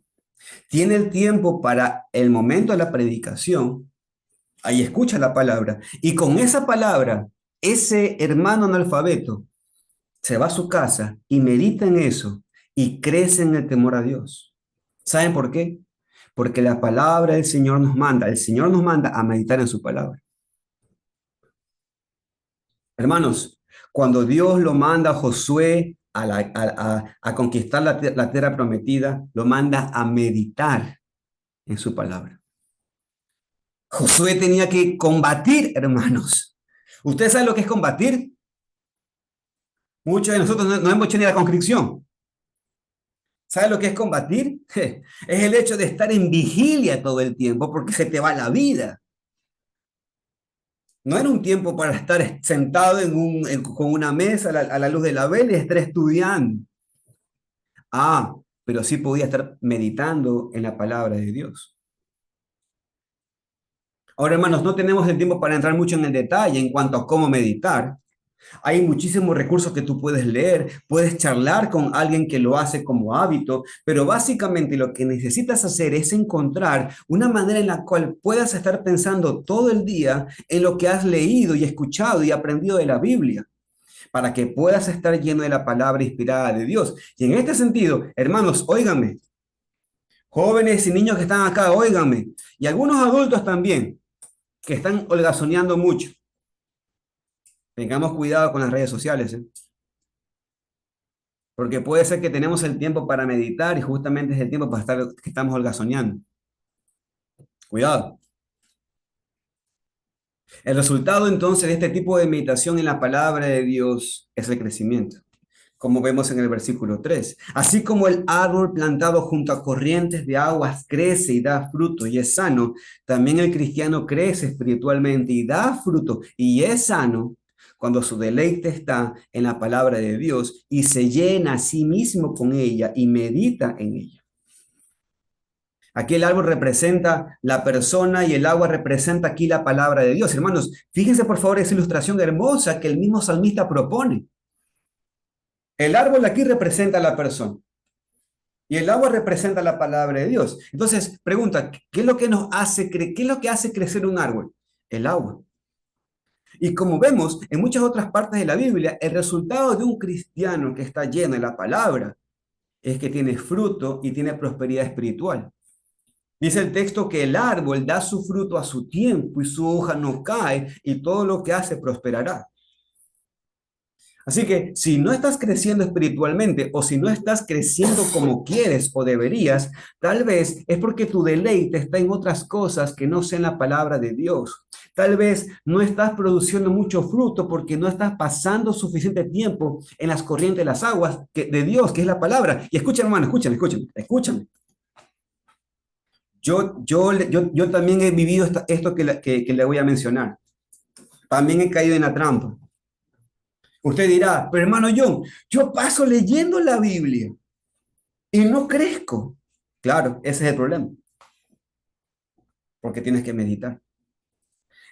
tiene el tiempo para el momento de la predicación, ahí escucha la palabra, y con esa palabra, ese hermano analfabeto se va a su casa y medita en eso y crece en el temor a Dios. ¿Saben por qué? Porque la palabra del Señor nos manda, el Señor nos manda a meditar en su palabra. Hermanos, cuando Dios lo manda a Josué a conquistar la tierra prometida, lo manda a meditar en su palabra. Josué tenía que combatir, hermanos. ¿Ustedes saben lo que es combatir? Muchos de nosotros no hemos hecho ni la conscripción. ¿Sabes lo que es combatir? Es el hecho de estar en vigilia todo el tiempo porque se te va la vida. No era un tiempo para estar sentado con una mesa a la luz de la vela y estar estudiando. Ah, pero sí podía estar meditando en la palabra de Dios. Ahora, hermanos, no tenemos el tiempo para entrar mucho en el detalle en cuanto a cómo meditar. Hay muchísimos recursos que tú puedes leer, puedes charlar con alguien que lo hace como hábito, pero básicamente lo que necesitas hacer es encontrar una manera en la cual puedas estar pensando todo el día en lo que has leído y escuchado y aprendido de la Biblia, para que puedas estar lleno de la palabra inspirada de Dios. Y en este sentido, hermanos, óiganme, jóvenes y niños que están acá, óiganme, y algunos adultos también, que están holgazaneando mucho. Tengamos cuidado con las redes sociales, ¿eh? Porque puede ser que tenemos el tiempo para meditar y justamente es el tiempo para estar que estamos holgazaneando. Cuidado. El resultado entonces de este tipo de meditación en la palabra de Dios es el crecimiento, como vemos en el versículo 3. Así como el árbol plantado junto a corrientes de aguas crece y da fruto y es sano, también el cristiano crece espiritualmente y da fruto y es sano cuando su deleite está en la palabra de Dios y se llena a sí mismo con ella y medita en ella. Aquí el árbol representa la persona y el agua representa aquí la palabra de Dios. Hermanos, fíjense por favor esa ilustración hermosa que el mismo salmista propone. El árbol aquí representa a la persona y el agua representa la palabra de Dios. Entonces, pregunta, ¿qué es lo que qué es lo que hace crecer un árbol? El agua. Y como vemos en muchas otras partes de la Biblia, el resultado de un cristiano que está lleno de la palabra es que tiene fruto y tiene prosperidad espiritual. Dice el texto que el árbol da su fruto a su tiempo y su hoja no cae y todo lo que hace prosperará. Así que si no estás creciendo espiritualmente o si no estás creciendo como quieres o deberías, tal vez es porque tu deleite está en otras cosas que no sean la palabra de Dios. Tal vez no estás produciendo mucho fruto porque no estás pasando suficiente tiempo en las corrientes de las aguas de Dios, que es la palabra. Y escucha, hermano, escúchame. Yo también he vivido esto que le voy a mencionar. También he caído en la trampa. Usted dirá, pero hermano John, yo paso leyendo la Biblia y no crezco. Claro, ese es el problema. Porque tienes que meditar.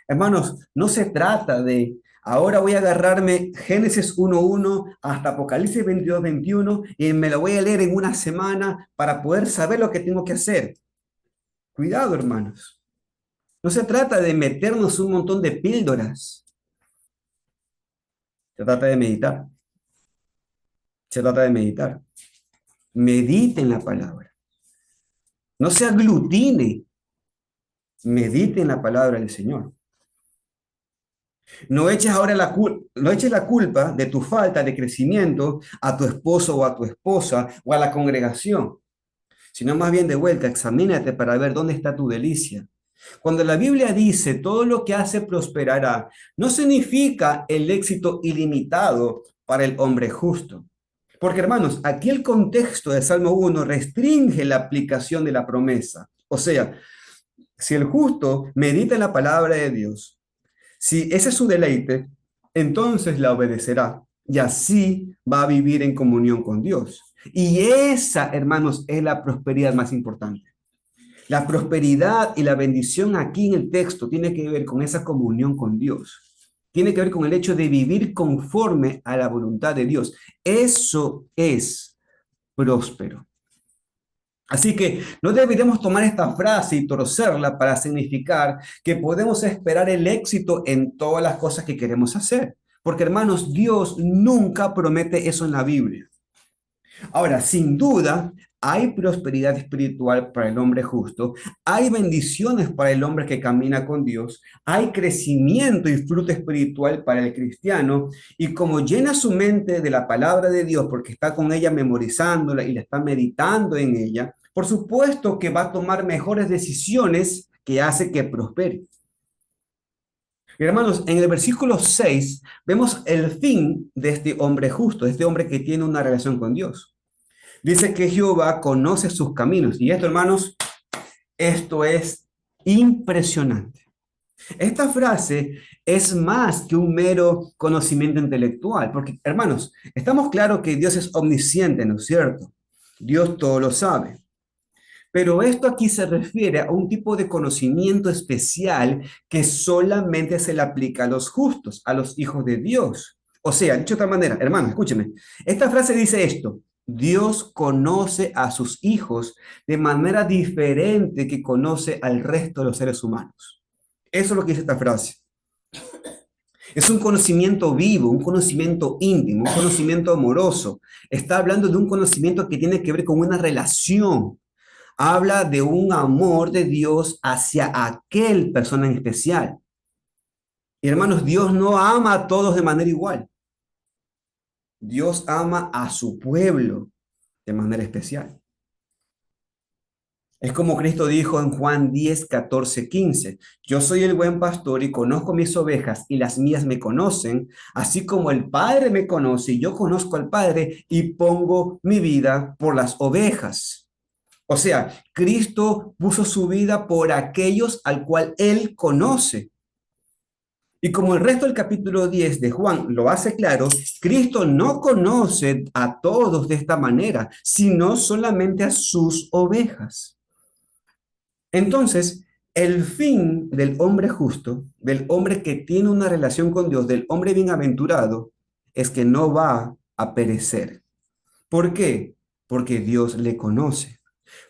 Hermanos, no se trata de, ahora voy a agarrarme Génesis 1:1 hasta Apocalipsis 22:21 y me lo voy a leer en una semana para poder saber lo que tengo que hacer. Cuidado, hermanos. No se trata de meternos un montón de píldoras. Se trata de meditar. Se trata de meditar. Medite en la palabra. No se aglutine. Medite en la palabra del Señor. No eches la culpa de tu falta de crecimiento a tu esposo o a tu esposa o a la congregación, sino más bien de vuelta, examínate para ver dónde está tu delicia. Cuando la Biblia dice todo lo que hace prosperará, no significa el éxito ilimitado para el hombre justo. Porque hermanos, aquí el contexto del Salmo 1 restringe la aplicación de la promesa. O sea, si el justo medita en la palabra de Dios, si ese es su deleite, entonces la obedecerá y así va a vivir en comunión con Dios. Y esa, hermanos, es la prosperidad más importante. La prosperidad y la bendición aquí en el texto tiene que ver con esa comunión con Dios. Tiene que ver con el hecho de vivir conforme a la voluntad de Dios. Eso es próspero. Así que no deberíamos tomar esta frase y torcerla para significar que podemos esperar el éxito en todas las cosas que queremos hacer. Porque, hermanos, Dios nunca promete eso en la Biblia. Ahora, sin duda, hay prosperidad espiritual para el hombre justo, hay bendiciones para el hombre que camina con Dios, hay crecimiento y fruto espiritual para el cristiano, y como llena su mente de la palabra de Dios, porque está con ella memorizándola y la está meditando en ella, por supuesto que va a tomar mejores decisiones que hace que prospere. Hermanos, en el versículo 6 vemos el fin de este hombre justo, de este hombre que tiene una relación con Dios. Dice que Jehová conoce sus caminos. Y esto, hermanos, esto es impresionante. Esta frase es más que un mero conocimiento intelectual, porque hermanos, estamos claros que Dios es omnisciente, ¿no es cierto? Dios todo lo sabe. Pero esto aquí se refiere a un tipo de conocimiento especial que solamente se le aplica a los justos, a los hijos de Dios. O sea, dicho de otra manera, hermano, escúcheme. Esta frase dice esto: Dios conoce a sus hijos de manera diferente que conoce al resto de los seres humanos. Eso es lo que dice esta frase. Es un conocimiento vivo, un conocimiento íntimo, un conocimiento amoroso. Está hablando de un conocimiento que tiene que ver con una relación. Habla de un amor de Dios hacia aquel persona en especial. Y hermanos, Dios no ama a todos de manera igual. Dios ama a su pueblo de manera especial. Es como Cristo dijo en Juan 10, 14, 15. Yo soy el buen pastor y conozco mis ovejas y las mías me conocen, así como el Padre me conoce y yo conozco al Padre y pongo mi vida por las ovejas. O sea, Cristo puso su vida por aquellos al cual él conoce. Y como el resto del capítulo 10 de Juan lo hace claro, Cristo no conoce a todos de esta manera, sino solamente a sus ovejas. Entonces, el fin del hombre justo, del hombre que tiene una relación con Dios, del hombre bienaventurado, es que no va a perecer. ¿Por qué? Porque Dios le conoce.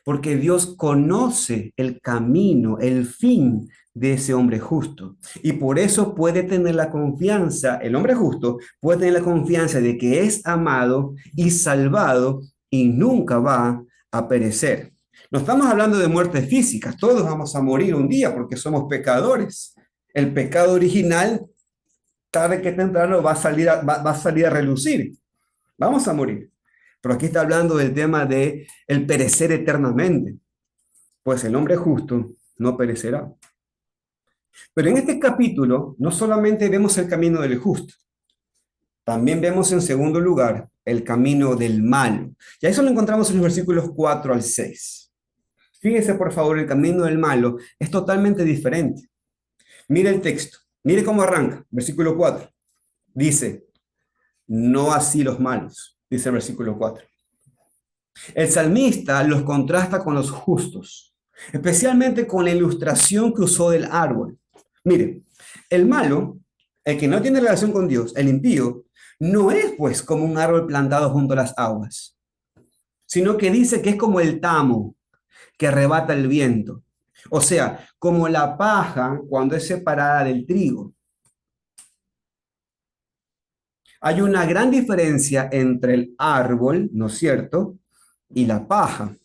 Porque Dios conoce el camino, el fin de ese hombre justo. Y por eso puede tener la confianza, el hombre justo puede tener la confianza de que es amado y salvado y nunca va a perecer. No estamos hablando de muerte física, todos vamos a morir un día porque somos pecadores. El pecado original, tarde que temprano, va a salir a relucir. Vamos a morir. Pero aquí está hablando del tema de el perecer eternamente, pues el hombre justo no perecerá. Pero en este capítulo no solamente vemos el camino del justo, también vemos en segundo lugar el camino del malo. Y eso lo encontramos en los versículos 4 al 6. Fíjese por favor, el camino del malo es totalmente diferente. Mire el texto, mire cómo arranca, versículo 4. Dice, no así los malos, dice el versículo 4. El salmista los contrasta con los justos, especialmente con la ilustración que usó del árbol. Mire, el malo, el que no tiene relación con Dios, el impío, no es pues como un árbol plantado junto a las aguas, sino que dice que es como el tamo que arrebata el viento. O sea, como la paja cuando es separada del trigo. Hay una gran diferencia entre el árbol, ¿no es cierto?, y la paja.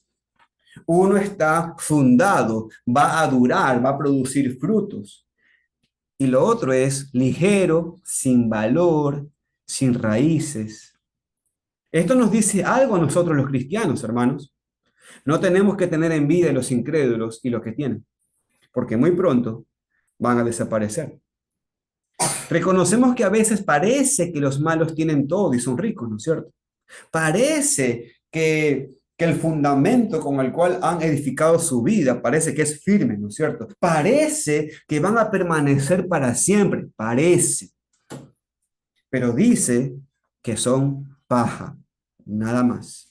Uno está fundado, va a durar, va a producir frutos. Y lo otro es ligero, sin valor, sin raíces. Esto nos dice algo a nosotros los cristianos, hermanos. No tenemos que tener envidia de los incrédulos y los que tienen, porque muy pronto van a desaparecer. Reconocemos que a veces parece que los malos tienen todo y son ricos, ¿no es cierto? Parece que el fundamento con el cual han edificado su vida parece que es firme, ¿no es cierto? Parece que van a permanecer para siempre, parece. Pero dice que son paja, nada más.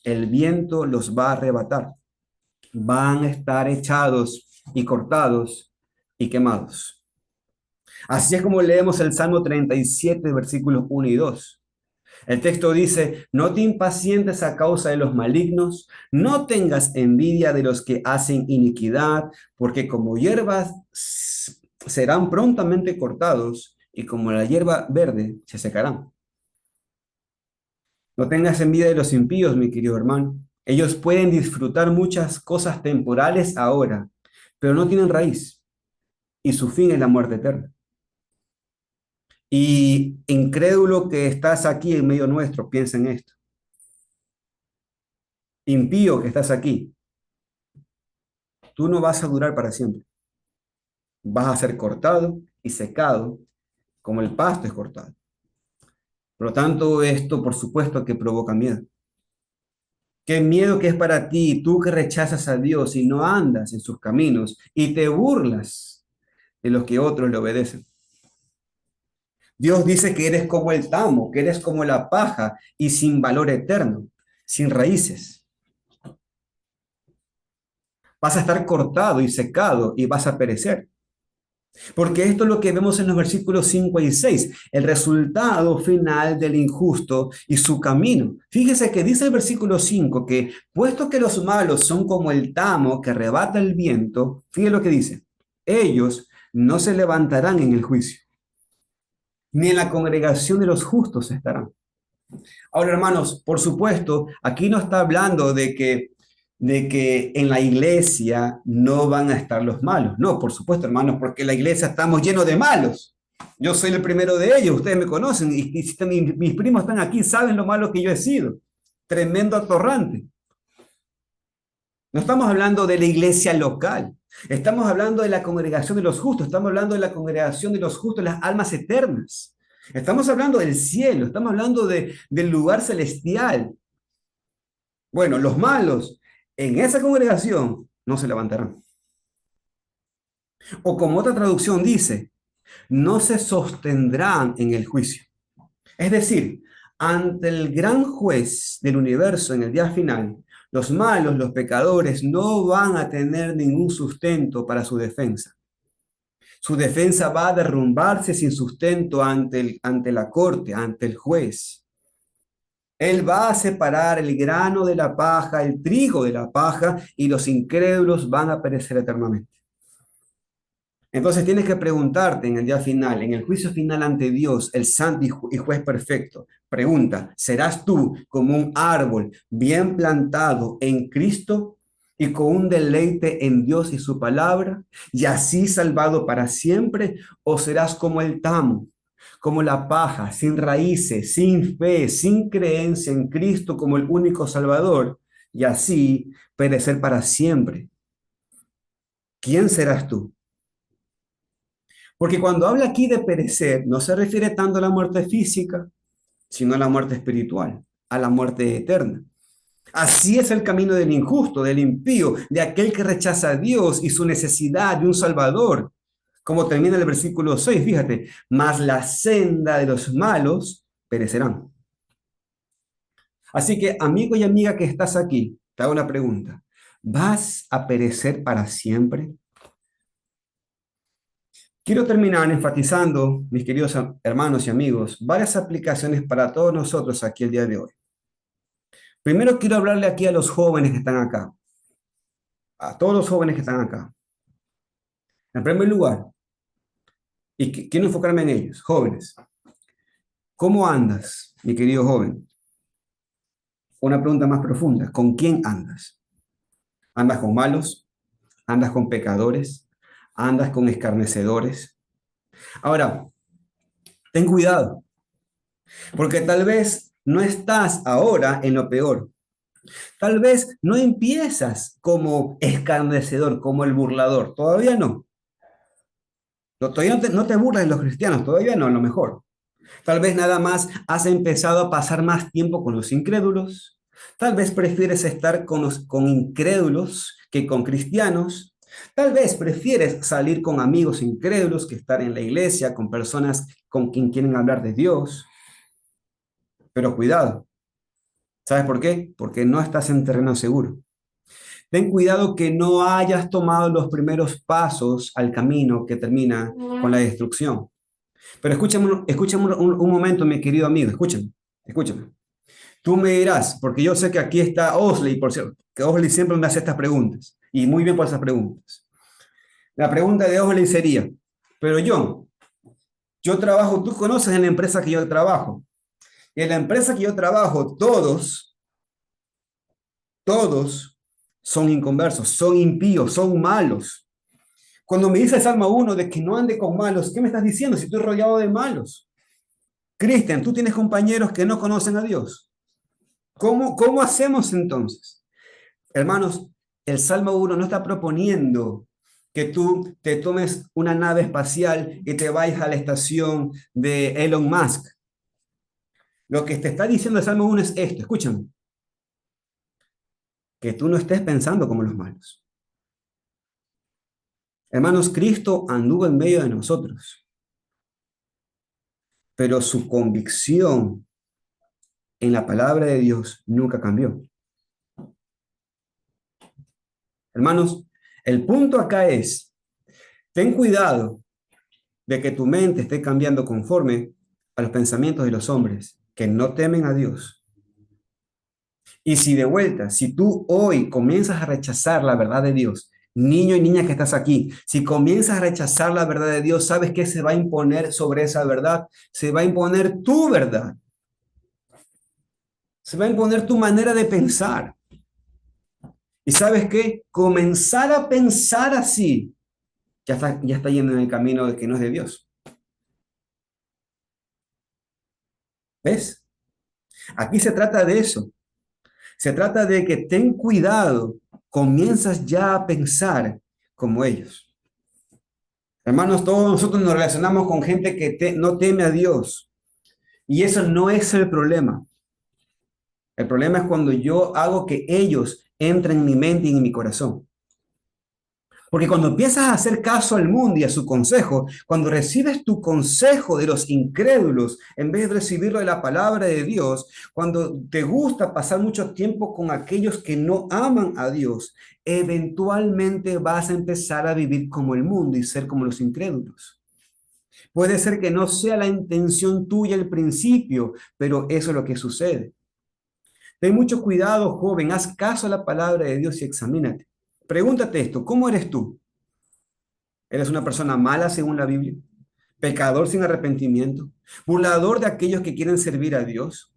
El viento los va a arrebatar. Van a estar echados y cortados y quemados. Así es como leemos el Salmo 37, versículos 1 y 2. El texto dice, no te impacientes a causa de los malignos, no tengas envidia de los que hacen iniquidad, porque como hierbas serán prontamente cortados y como la hierba verde se secarán. No tengas envidia de los impíos, mi querido hermano. Ellos pueden disfrutar muchas cosas temporales ahora, pero no tienen raíz y su fin es la muerte eterna. Y incrédulo que estás aquí en medio nuestro, piensa en esto. Impío que estás aquí, tú no vas a durar para siempre. Vas a ser cortado y secado como el pasto es cortado. Por lo tanto, esto por supuesto que provoca miedo. Qué miedo que es para ti, tú que rechazas a Dios y no andas en sus caminos y te burlas de los que otros le obedecen. Dios dice que eres como el tamo, que eres como la paja y sin valor eterno, sin raíces. Vas a estar cortado y secado y vas a perecer. Porque esto es lo que vemos en los versículos 5 y 6, el resultado final del injusto y su camino. Fíjese que dice el versículo 5 que puesto que los malos son como el tamo que arrebata el viento, fíjese lo que dice, ellos no se levantarán en el juicio, ni en la congregación de los justos estarán. Ahora, hermanos, por supuesto, aquí no está hablando de que en la iglesia no van a estar los malos. No, por supuesto, hermanos, porque en la iglesia estamos llenos de malos. Yo soy el primero de ellos, ustedes me conocen, y si mis primos están aquí, saben lo malo que yo he sido. Tremendo atorrante. No estamos hablando de la iglesia local, estamos hablando de la congregación de los justos, estamos hablando de la congregación de los justos, las almas eternas. Estamos hablando del cielo, estamos hablando del lugar celestial. Bueno, los malos en esa congregación no se levantarán. O como otra traducción dice, no se sostendrán en el juicio. Es decir, ante el gran juez del universo en el día final, los malos, los pecadores, no van a tener ningún sustento para su defensa. Su defensa va a derrumbarse sin sustento ante la corte, ante el juez. Él va a separar el grano de la paja, el trigo de la paja, y los incrédulos van a perecer eternamente. Entonces tienes que preguntarte en el día final, en el juicio final ante Dios, el santo y juez perfecto. Pregunta, ¿serás tú como un árbol bien plantado en Cristo y con un deleite en Dios y su palabra, y así salvado para siempre? ¿O serás como el tamo, como la paja, sin raíces, sin fe, sin creencia en Cristo como el único Salvador, y así perecer para siempre? ¿Quién serás tú? Porque cuando habla aquí de perecer, no se refiere tanto a la muerte física, sino a la muerte espiritual, a la muerte eterna. Así es el camino del injusto, del impío, de aquel que rechaza a Dios y su necesidad de un Salvador. Como termina el versículo 6, fíjate, mas la senda de los malos perecerán. Así que, amigo y amiga que estás aquí, te hago una pregunta. ¿Vas a perecer para siempre? Quiero terminar enfatizando, mis queridos hermanos y amigos, varias aplicaciones para todos nosotros aquí el día de hoy. Primero quiero hablarle aquí a los jóvenes que están acá, a todos los jóvenes que están acá. En primer lugar, y quiero enfocarme en ellos, jóvenes. ¿Cómo andas, mi querido joven? Una pregunta más profunda, ¿con quién andas? ¿Andas con malos? ¿Andas con pecadores? ¿Andas con escarnecedores? Ahora, ten cuidado, porque tal vez no estás ahora en lo peor. Tal vez no empiezas como escarnecedor, como el burlador, todavía no. Todavía no te burlas de los cristianos, todavía no, a lo mejor. Tal vez nada más has empezado a pasar más tiempo con los incrédulos. Tal vez prefieres estar con incrédulos que con cristianos. Tal vez prefieres salir con amigos incrédulos que estar en la iglesia con personas con quien quieren hablar de Dios. Pero cuidado. ¿Sabes por qué? Porque no estás en terreno seguro. Ten cuidado que no hayas tomado los primeros pasos al camino que termina con la destrucción. Pero escúchame un momento, mi querido amigo, escúchame. Tú me dirás, porque yo sé que aquí está Osley, por cierto, que Osley siempre me hace estas preguntas, y muy bien por esas preguntas. La pregunta de Osley sería, pero John, yo trabajo, tú conoces en la empresa que yo trabajo, y en la empresa que yo trabajo, todos son inconversos, son impíos, son malos. Cuando me dice el Salmo 1 de que no ande con malos, ¿qué me estás diciendo si estoy rodeado de malos? Cristian, tú tienes compañeros que no conocen a Dios. ¿Cómo hacemos entonces? Hermanos, el Salmo 1 no está proponiendo que tú te tomes una nave espacial y te vayas a la estación de Elon Musk. Lo que te está diciendo el Salmo 1 es esto, escúchame. Que tú no estés pensando como los malos. Hermanos, Cristo anduvo en medio de nosotros, pero su convicción en la palabra de Dios nunca cambió. Hermanos, el punto acá es, ten cuidado de que tu mente esté cambiando conforme a los pensamientos de los hombres que no temen a Dios. Y si de vuelta, si tú hoy comienzas a rechazar la verdad de Dios, niño y niña que estás aquí, si comienzas a rechazar la verdad de Dios, ¿sabes qué se va a imponer sobre esa verdad? Se va a imponer tu verdad. Se va a imponer tu manera de pensar. ¿Y sabes qué? Comenzar a pensar así, ya está yendo en el camino de que no es de Dios. ¿Ves? Aquí se trata de eso. Se trata de que ten cuidado, comienzas ya a pensar como ellos. Hermanos, todos nosotros nos relacionamos con gente que no teme a Dios. Y eso no es el problema. El problema es cuando yo hago que ellos entren en mi mente y en mi corazón. Porque cuando empiezas a hacer caso al mundo y a su consejo, cuando recibes tu consejo de los incrédulos, en vez de recibirlo de la palabra de Dios, cuando te gusta pasar mucho tiempo con aquellos que no aman a Dios, eventualmente vas a empezar a vivir como el mundo y ser como los incrédulos. Puede ser que no sea la intención tuya al principio, pero eso es lo que sucede. Ten mucho cuidado, joven, haz caso a la palabra de Dios y examínate. Pregúntate esto, ¿cómo eres tú? ¿Eres una persona mala según la Biblia? ¿Pecador sin arrepentimiento? ¿Burlador de aquellos que quieren servir a Dios?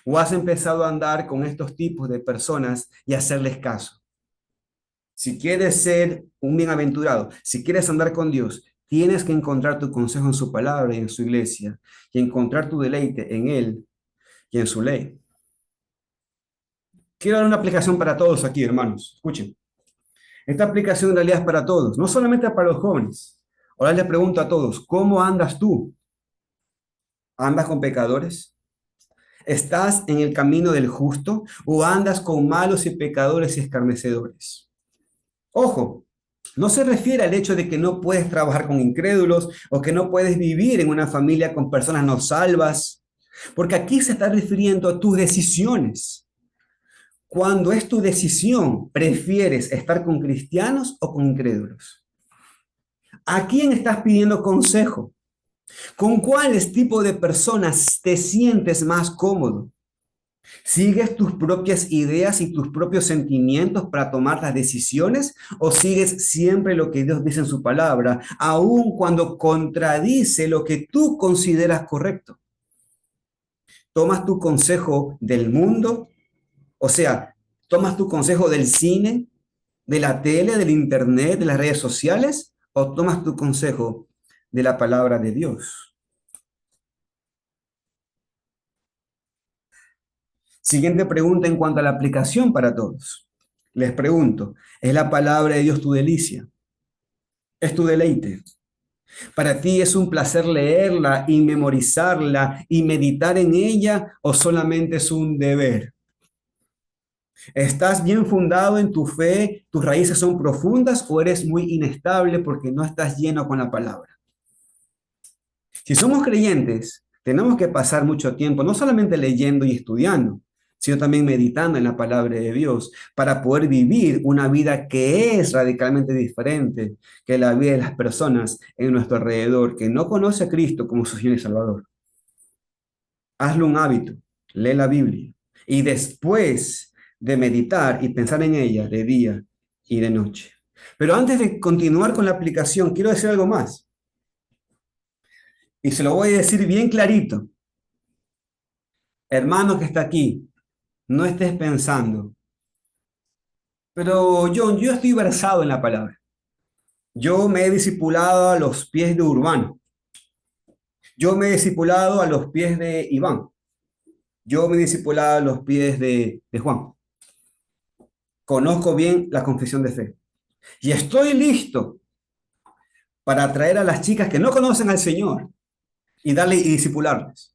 ¿O has empezado a andar con estos tipos de personas y hacerles caso? Si quieres ser un bienaventurado, si quieres andar con Dios, tienes que encontrar tu consejo en su palabra y en su iglesia, y encontrar tu deleite en Él y en su ley. Quiero dar una aplicación para todos aquí, hermanos. Escuchen. Esta aplicación en realidad es para todos, no solamente para los jóvenes. Ahora les pregunto a todos, ¿cómo andas tú? ¿Andas con pecadores? ¿Estás en el camino del justo o andas con malos y pecadores y escarnecedores? Ojo, no se refiere al hecho de que no puedes trabajar con incrédulos o que no puedes vivir en una familia con personas no salvas, porque aquí se está refiriendo a tus decisiones. Cuando es tu decisión, ¿prefieres estar con cristianos o con incrédulos? ¿A quién estás pidiendo consejo? ¿Con cuáles tipo de personas te sientes más cómodo? ¿Sigues tus propias ideas y tus propios sentimientos para tomar las decisiones o sigues siempre lo que Dios dice en su palabra, aun cuando contradice lo que tú consideras correcto? ¿Tomas tu consejo del mundo? O sea, ¿tomas tu consejo del cine, de la tele, del internet, de las redes sociales? ¿O tomas tu consejo de la palabra de Dios? Siguiente pregunta en cuanto a la aplicación para todos. Les pregunto, ¿es la palabra de Dios tu delicia? ¿Es tu deleite? ¿Para ti es un placer leerla y memorizarla y meditar en ella o solamente es un deber? ¿Estás bien fundado en tu fe? ¿Tus raíces son profundas o eres muy inestable porque no estás lleno con la palabra? Si somos creyentes, tenemos que pasar mucho tiempo no solamente leyendo y estudiando, sino también meditando en la palabra de Dios para poder vivir una vida que es radicalmente diferente que la vida de las personas en nuestro alrededor que no conoce a Cristo como su Señor y Salvador. Hazlo un hábito, lee la Biblia y después de meditar y pensar en ella de día y de noche. Pero antes de continuar con la aplicación, quiero decir algo más. Y se lo voy a decir bien clarito. Hermano que está aquí, no estés pensando, pero John, yo estoy versado en la palabra. Yo me he discipulado a los pies de Urbano. Yo me he discipulado a los pies de Iván. Yo me he discipulado a los pies de Juan. Conozco bien la confesión de fe. Y estoy listo para atraer a las chicas que no conocen al Señor y darle y discipularles.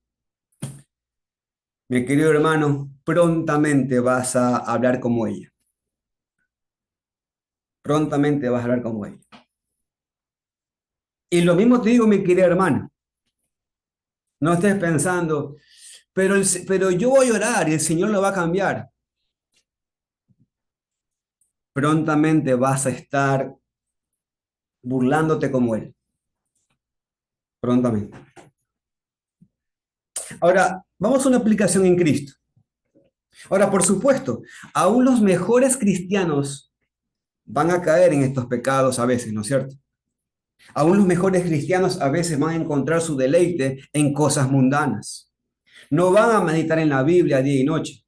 Mi querido hermano, prontamente vas a hablar como ella. Prontamente vas a hablar como ella. Y lo mismo te digo, mi querida hermana. No estés pensando, pero yo voy a orar y el Señor lo va a cambiar. Prontamente vas a estar burlándote como Él. Prontamente. Ahora, vamos a una aplicación en Cristo. Ahora, por supuesto, aún los mejores cristianos van a caer en estos pecados a veces, ¿no es cierto? Aún los mejores cristianos a veces van a encontrar su deleite en cosas mundanas. No van a meditar en la Biblia día y noche.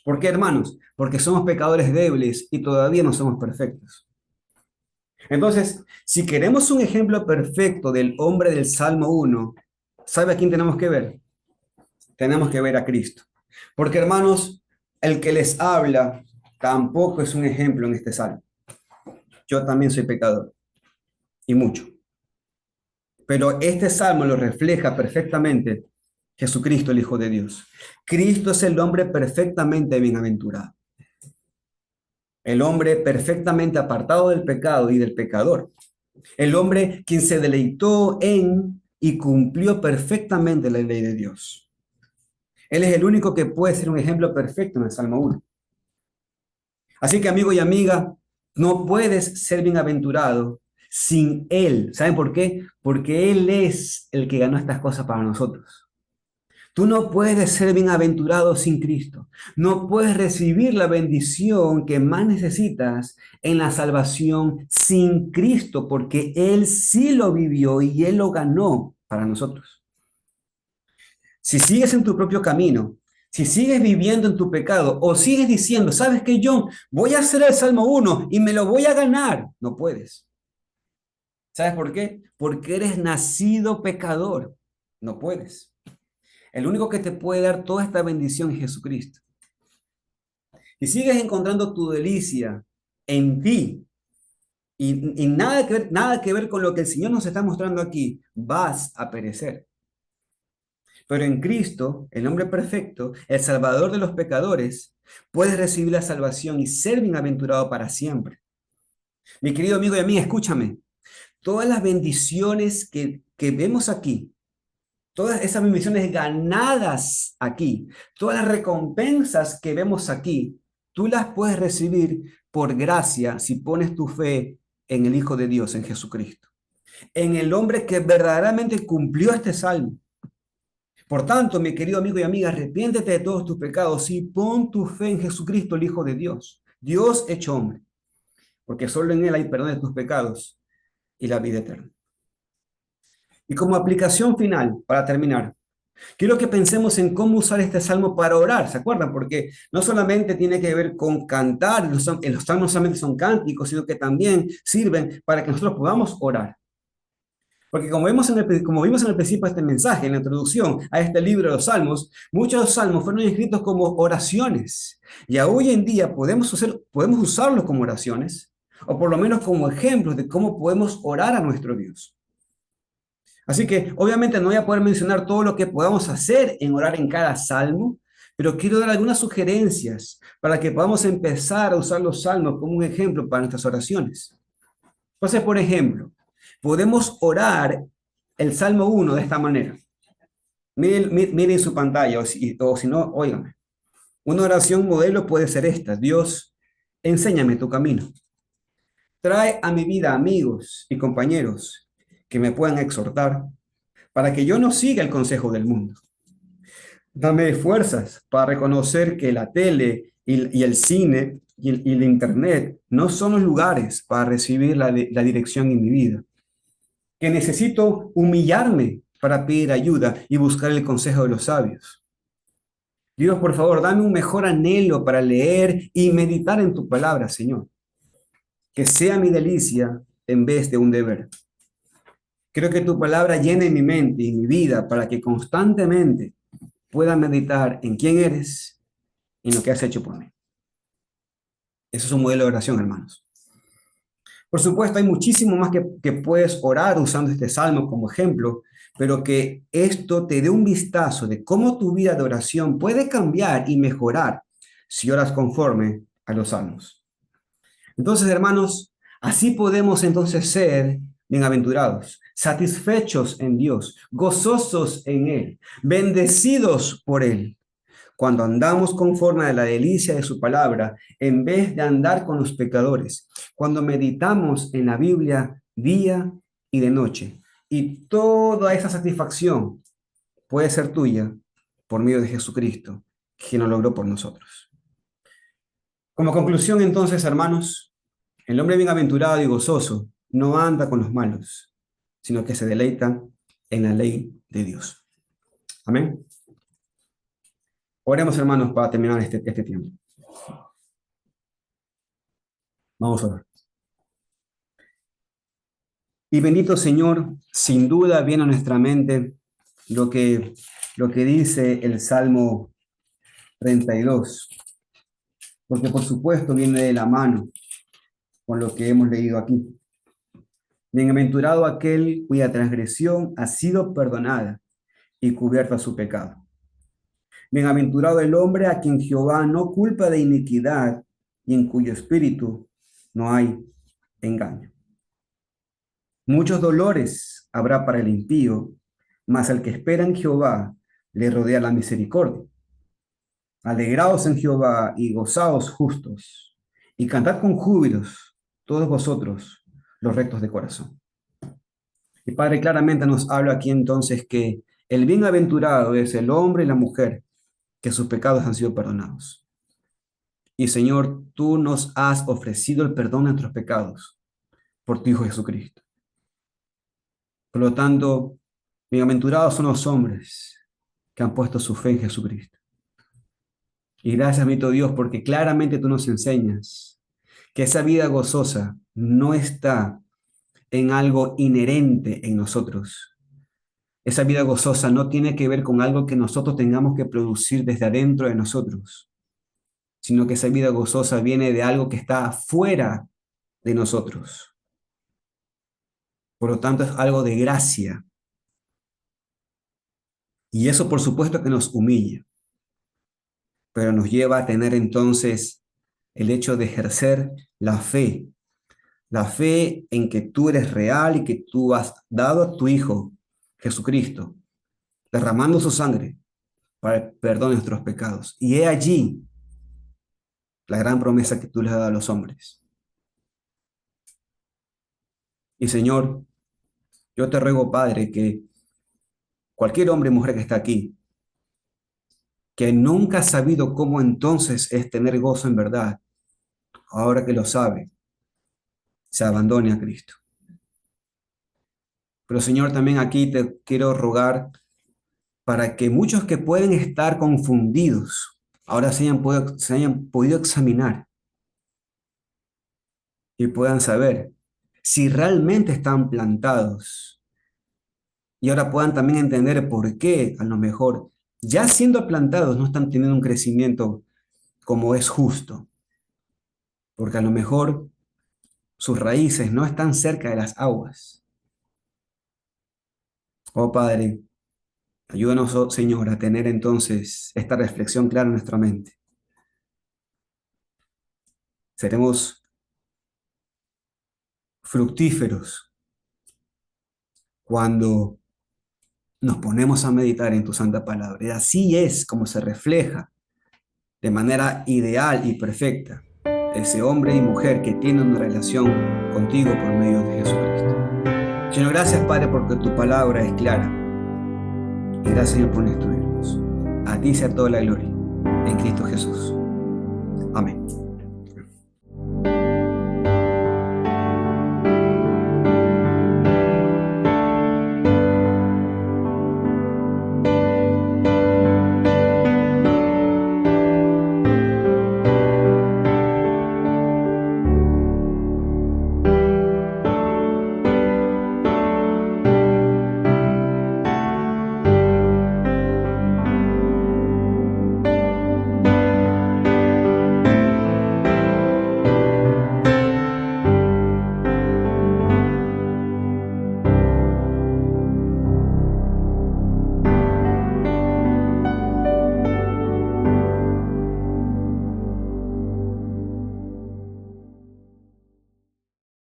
¿Por qué, hermanos? Porque somos pecadores débiles y todavía no somos perfectos. Entonces, si queremos un ejemplo perfecto del hombre del Salmo 1, ¿sabe a quién tenemos que ver? Tenemos que ver a Cristo. Porque, hermanos, el que les habla tampoco es un ejemplo en este salmo. Yo también soy pecador, y mucho. Pero este salmo lo refleja perfectamente Jesucristo, el Hijo de Dios. Cristo es el hombre perfectamente bienaventurado. El hombre perfectamente apartado del pecado y del pecador. El hombre quien se deleitó en y cumplió perfectamente la ley de Dios. Él es el único que puede ser un ejemplo perfecto en el Salmo 1. Así que, amigo y amiga, no puedes ser bienaventurado sin Él. ¿Saben por qué? Porque Él es el que ganó estas cosas para nosotros. Tú no puedes ser bienaventurado sin Cristo. No puedes recibir la bendición que más necesitas en la salvación sin Cristo, porque Él sí lo vivió y Él lo ganó para nosotros. Si sigues en tu propio camino, si sigues viviendo en tu pecado o sigues diciendo, ¿sabes qué, John? Voy a hacer el Salmo 1 y me lo voy a ganar. No puedes. ¿Sabes por qué? Porque eres nacido pecador. No puedes. El único que te puede dar toda esta bendición es Jesucristo. Si sigues encontrando tu delicia en ti y nada que ver con lo que el Señor nos está mostrando aquí, vas a perecer. Pero en Cristo, el hombre perfecto, el Salvador de los pecadores, puedes recibir la salvación y ser bienaventurado para siempre. Mi querido amigo y amiga, escúchame. Todas las bendiciones que vemos aquí, todas esas bendiciones ganadas aquí, todas las recompensas que vemos aquí, tú las puedes recibir por gracia si pones tu fe en el Hijo de Dios, en Jesucristo, en el hombre que verdaderamente cumplió este salmo. Por tanto, mi querido amigo y amiga, arrepiéntete de todos tus pecados y pon tu fe en Jesucristo, el Hijo de Dios, Dios hecho hombre, porque solo en Él hay perdón de tus pecados y la vida eterna. Y como aplicación final, para terminar, quiero que pensemos en cómo usar este salmo para orar, ¿se acuerdan? Porque no solamente tiene que ver con cantar, los salmos no solamente son cánticos, sino que también sirven para que nosotros podamos orar. Porque como vimos en el principio de este mensaje, en la introducción a este libro de los Salmos, muchos de los salmos fueron escritos como oraciones. Y hoy en día podemos usarlos como oraciones, o por lo menos como ejemplos de cómo podemos orar a nuestro Dios. Así que obviamente no voy a poder mencionar todo lo que podamos hacer en orar en cada salmo, pero quiero dar algunas sugerencias para que podamos empezar a usar los salmos como un ejemplo para nuestras oraciones. Entonces, por ejemplo, podemos orar el Salmo 1 de esta manera. Miren su pantalla, o si no, óigame. Una oración modelo puede ser esta: Dios, enséñame tu camino. Trae a mi vida amigos y compañeros que me puedan exhortar para que yo no siga el consejo del mundo. Dame fuerzas para reconocer que la tele y el cine y el internet no son los lugares para recibir la dirección en mi vida. Que necesito humillarme para pedir ayuda y buscar el consejo de los sabios. Dios, por favor, dame un mejor anhelo para leer y meditar en tu palabra, Señor. Que sea mi delicia en vez de un deber. Quiero que tu palabra llene mi mente y mi vida para que constantemente pueda meditar en quién eres y en lo que has hecho por mí. Eso es un modelo de oración, hermanos. Por supuesto, hay muchísimo más que puedes orar usando este salmo como ejemplo, pero que esto te dé un vistazo de cómo tu vida de oración puede cambiar y mejorar si oras conforme a los salmos. Entonces, hermanos, así podemos entonces ser bienaventurados. satisfechos en Dios, gozosos en Él, bendecidos por Él, cuando andamos conforme a la delicia de su palabra, en vez de andar con los pecadores, cuando meditamos en la Biblia día y de noche. Y toda esa satisfacción puede ser tuya por medio de Jesucristo, quien lo logró por nosotros. Como conclusión, entonces, hermanos, el hombre bienaventurado y gozoso no anda con los malos, sino que se deleita en la ley de Dios. Amén. Oremos, hermanos, para terminar este tiempo. Vamos a orar. Y bendito Señor, sin duda viene a nuestra mente lo que dice el Salmo 32, porque por supuesto viene de la mano con lo que hemos leído aquí. Bienaventurado aquel cuya transgresión ha sido perdonada y cubierta su pecado. Bienaventurado el hombre a quien Jehová no culpa de iniquidad y en cuyo espíritu no hay engaño. Muchos dolores habrá para el impío, mas al que espera en Jehová le rodea la misericordia. Alegraos en Jehová y gozaos justos, y cantad con júbilos todos vosotros los rectos de corazón. Y Padre claramente nos habla aquí entonces que el bienaventurado es el hombre y la mujer que sus pecados han sido perdonados. Y Señor, tú nos has ofrecido el perdón de nuestros pecados por tu Hijo Jesucristo. Por lo tanto, bienaventurados son los hombres que han puesto su fe en Jesucristo. Y gracias, bendito Dios, porque claramente tú nos enseñas que esa vida gozosa no está en algo inherente en nosotros. Esa vida gozosa no tiene que ver con algo que nosotros tengamos que producir desde adentro de nosotros, sino que esa vida gozosa viene de algo que está fuera de nosotros. Por lo tanto, es algo de gracia. Y eso, por supuesto, que nos humilla, pero nos lleva a tener entonces el hecho de ejercer la fe en que tú eres real y que tú has dado a tu Hijo Jesucristo, derramando su sangre para el perdón de nuestros pecados. Y he allí la gran promesa que tú les has dado a los hombres. Y Señor, yo te ruego, Padre, que cualquier hombre y mujer que está aquí, que nunca ha sabido cómo entonces es tener gozo en verdad, ahora que lo sabe, se abandone a Cristo. Pero Señor, también aquí te quiero rogar para que muchos que pueden estar confundidos, ahora se hayan podido examinar y puedan saber si realmente están plantados. Y ahora puedan también entender por qué, a lo mejor, ya siendo plantados, no están teniendo un crecimiento como es justo. Porque a lo mejor sus raíces no están cerca de las aguas. Oh Padre, ayúdanos, oh Señor, a tener entonces esta reflexión clara en nuestra mente. Seremos fructíferos cuando nos ponemos a meditar en tu santa palabra. Y así es como se refleja de manera ideal y perfecta ese hombre y mujer que tienen una relación contigo por medio de Jesucristo. Señor, gracias, Padre, porque tu palabra es clara. Y gracias, Señor, por instruirnos. A ti sea toda la gloria en Cristo Jesús. Amén.